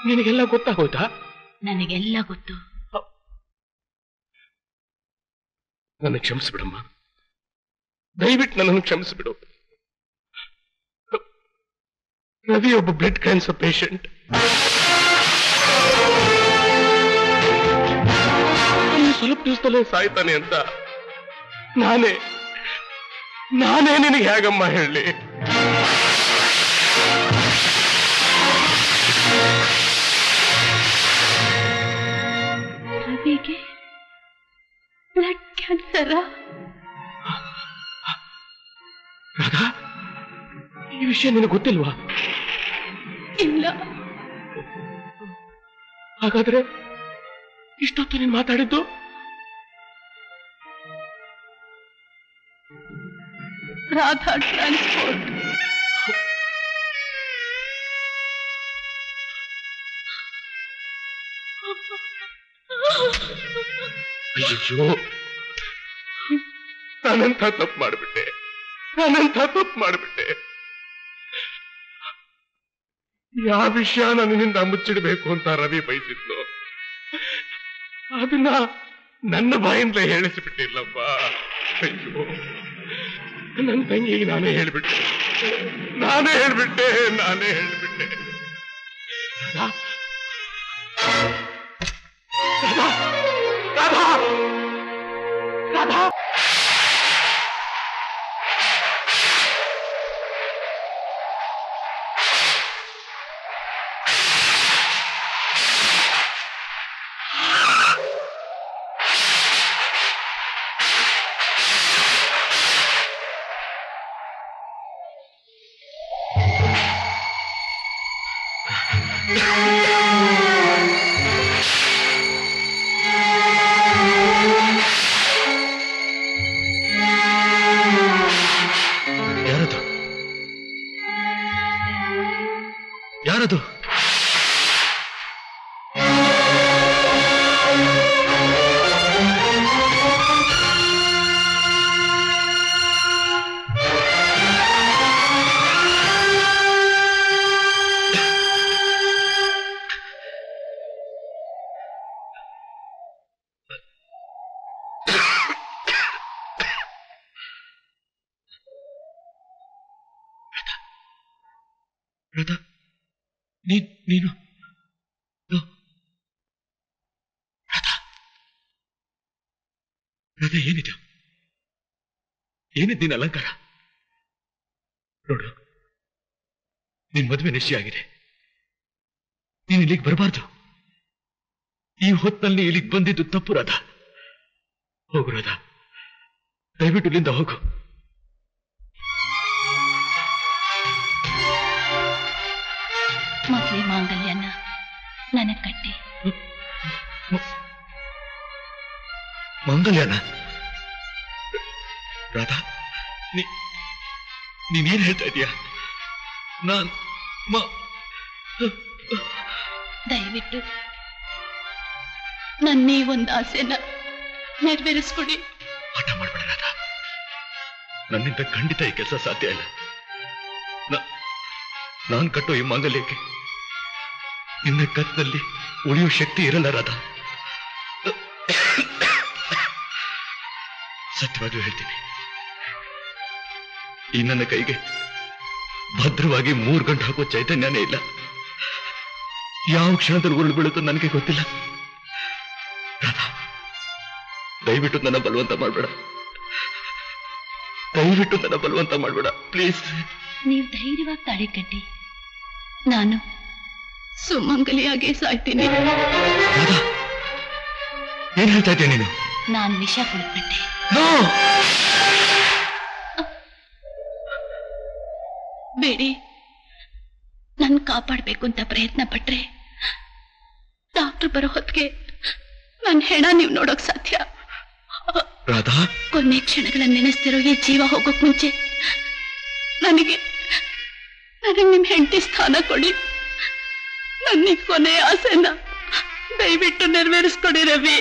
ನಿನಗೆಲ್ಲ ಗೊತ್ತಾಗೋಯ್ತಾ? ನನಗೆಲ್ಲ ಗೊತ್ತು. ನನ್ನ ಕ್ಷಮಿಸ್ಬಿಡಮ್ಮ, ದಯವಿಟ್ಟು ನನ್ನನ್ನು ಕ್ಷಮಿಸಿಬಿಡು. ರವಿ ಒಬ್ಬ ಬ್ಲಡ್ ಕ್ಯಾನ್ಸರ್ ಪೇಷಂಟ್. ಸ್ವಲ್ಪ ದಿವಸದಲ್ಲೇ ಸಾಯ್ತಾನೆ ಅಂತ ನಾನೇ ನಿನಗೆ ಹೇಗಮ್ಮ ಹೇಳಿ? ರವಿಗೆ ಬ್ಲಡ್ ಕ್ಯಾನ್ಸರ್? ರಾಧಾ, ಈ ವಿಷಯ ನಿನಗೆ ಗೊತ್ತಿಲ್ವಾ? ಇಲ್ಲ. ಹಾಗಾದ್ರೆ ಇಷ್ಟೊತ್ತು ನೀನು ಮಾತಾಡಿದ್ದು? ರಾಧಾ ಟ್ರಾನ್ಸ್ಪೋರ್ಟ್. ಅಯ್ಯೋ, ನಾನೆಂಥ ತಪ್ಪು ಮಾಡಿಬಿಟ್ಟೆ. ಯಾವ ವಿಷಯ ನನ್ನಿಂದ ಮುಚ್ಚಿಡಬೇಕು ಅಂತ ರವಿ ಬಯಸಿದ್ನು, ಅದನ್ನ ನನ್ನ ಬಾಯಿಂದ ಹೇಳಿಸಿಬಿಟ್ಟಿಲ್ಲಪ್ಪ. ಅಯ್ಯೋ, ನನ್ನ ತಂಗಿಗೆ ನಾನೇ ಹೇಳ್ಬಿಟ್ಟೆ. ರಾಧಾ, ರಾಧಾ, ನೀನು ರಾಧಾ, ರಾಧಾ, ಏನಿದು? ಏನಿದ್ ನಿನ್ನ ಅಲಂಕಾರ? ನೋಡು, ನಿನ್ ಮದುವೆ ನಿಶ್ಚಯ ಆಗಿದೆ. ನೀನ್ ಇಲ್ಲಿಗೆ ಬರಬಾರ್ದು. ಈ ಹೊತ್ತಿನಲ್ಲಿ ಇಲ್ಲಿಗೆ ಬಂದಿದ್ದು ತಪ್ಪು ರಾಧಾ. ಹೋಗು ರಾಧಾ, ದಯವಿಟ್ಟು ಇಲ್ಲಿಂದ ಹೋಗು. ಮೊದಲೇ ಮಾಂಗಲ್ಯನ ನನಗ್ ಕಟ್ಟಿ. ಮಾಂಗಲ್ಯನ? ರಾಧಾ, ನೀನೇನ್ ಹೇಳ್ತಾ ಇದೀಯ? ದಯವಿಟ್ಟು ನನ್ನೇ ಒಂದು ಆಸೆನ ನೆರವೇರಿಸ್ಕೊಡಿ. ಹಠ ಮಾಡ್ಬೇಡ ರಾಧಾ, ನನ್ನಿಂದ ಖಂಡಿತ ಈ ಕೆಲಸ ಸಾಧ್ಯ ಇಲ್ಲ. ನಾನ್ ಕಟ್ಟೋ ಈ ಮಾಂಗಲ್ಯಕ್ಕೆ ನಿನ್ನ ಕತ್ತಲ್ಲಿ ಉಳಿಯೋ ಶಕ್ತಿ ಇರಲ್ಲ ರಾಧಾ. ಸತ್ಯವಾಗ್ಲೂ ಹೇಳ್ತೀನಿ, ಈ ನನ್ನ ಕೈಗೆ ಭದ್ರವಾಗಿ 3 ಗಂಟೆ ಹಾಕೋ ಚೈತನ್ಯನೇ ಇಲ್ಲ. ಯಾವ ಕ್ಷಣದಲ್ಲಿ ಉರುಳು ಬೀಳುತ್ತೋ ನನಗೆ ಗೊತ್ತಿಲ್ಲ. ರಾಧಾ, ದಯವಿಟ್ಟು ನನ್ನ ಬಲವಂತ ಮಾಡ್ಬೇಡ. ದಯವಿಟ್ಟು ನನ್ನ ಬಲವಂತ ಮಾಡ್ಬೇಡ ಪ್ಲೀಸ್. ನೀವು ಧೈರ್ಯವಾಗಿ ತಾಳಿ ಕಟ್ಟಿ, ನಾನು ಸುಮಂಗಲಿಯಾಗೆ ಸಾಯ್ತೀನಿ. ರಾಧಾ, ಏನ್ ಹೇಳ್ತಾ ಇದ್ದೆ ನೀನು? ನಾನು ವಿಷ ಕುಡಿದ್ಬಿಟ್ಟೆ. ಬೇಡಿ, ನನ್ ಕಾಪಾಡ್ಬೇಕು ಅಂತ ಪ್ರಯತ್ನ ಪಟ್ರೆ ಡಾಕ್ಟರ್ ಬರೋ ಹೊತ್ತಿಗೆ ನನ್ನ ಹೆಣ ನೀವು ನೋಡೋಕ್ ಸಾಧ್ಯ. ರಾಧಾ, ಕೊನೆ ಕ್ಷಣಗಳನ್ನ ನೆನೆಸ್ತಿರೋ ಈ ಜೀವ ಹೋಗೋಕ್ ಮುಂಚೆ ನನಗೆ ನಿಮ್ ಹೆಂಡತಿ ಸ್ಥಾನ ಕೊಡಿ. ನನ್ನ ಕೊನೆ ಆಸೆನ ದಯವಿಟ್ಟು ನೆರವೇರಿಸ್ಕೊಡಿ ರವಿ.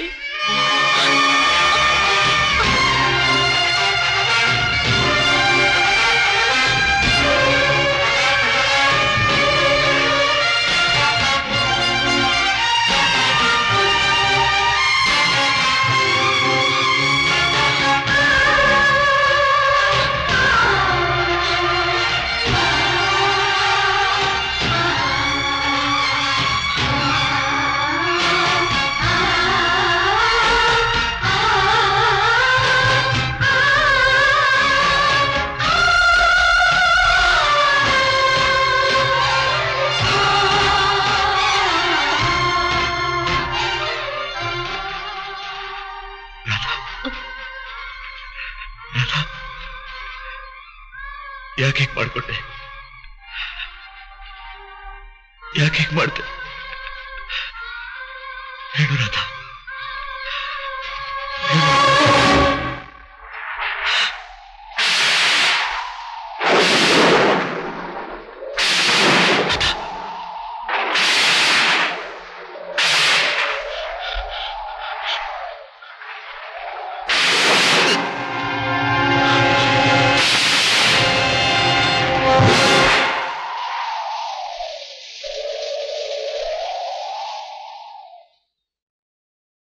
ಯಾಕೆ ಹೀಗೆ ಮಾಡ್ಕೊಂಡೆ? ಯಾಕೆ ಹೀಗೆ ಮಾಡ್ದೆ? ಹೇಳು ರಾಧಾ.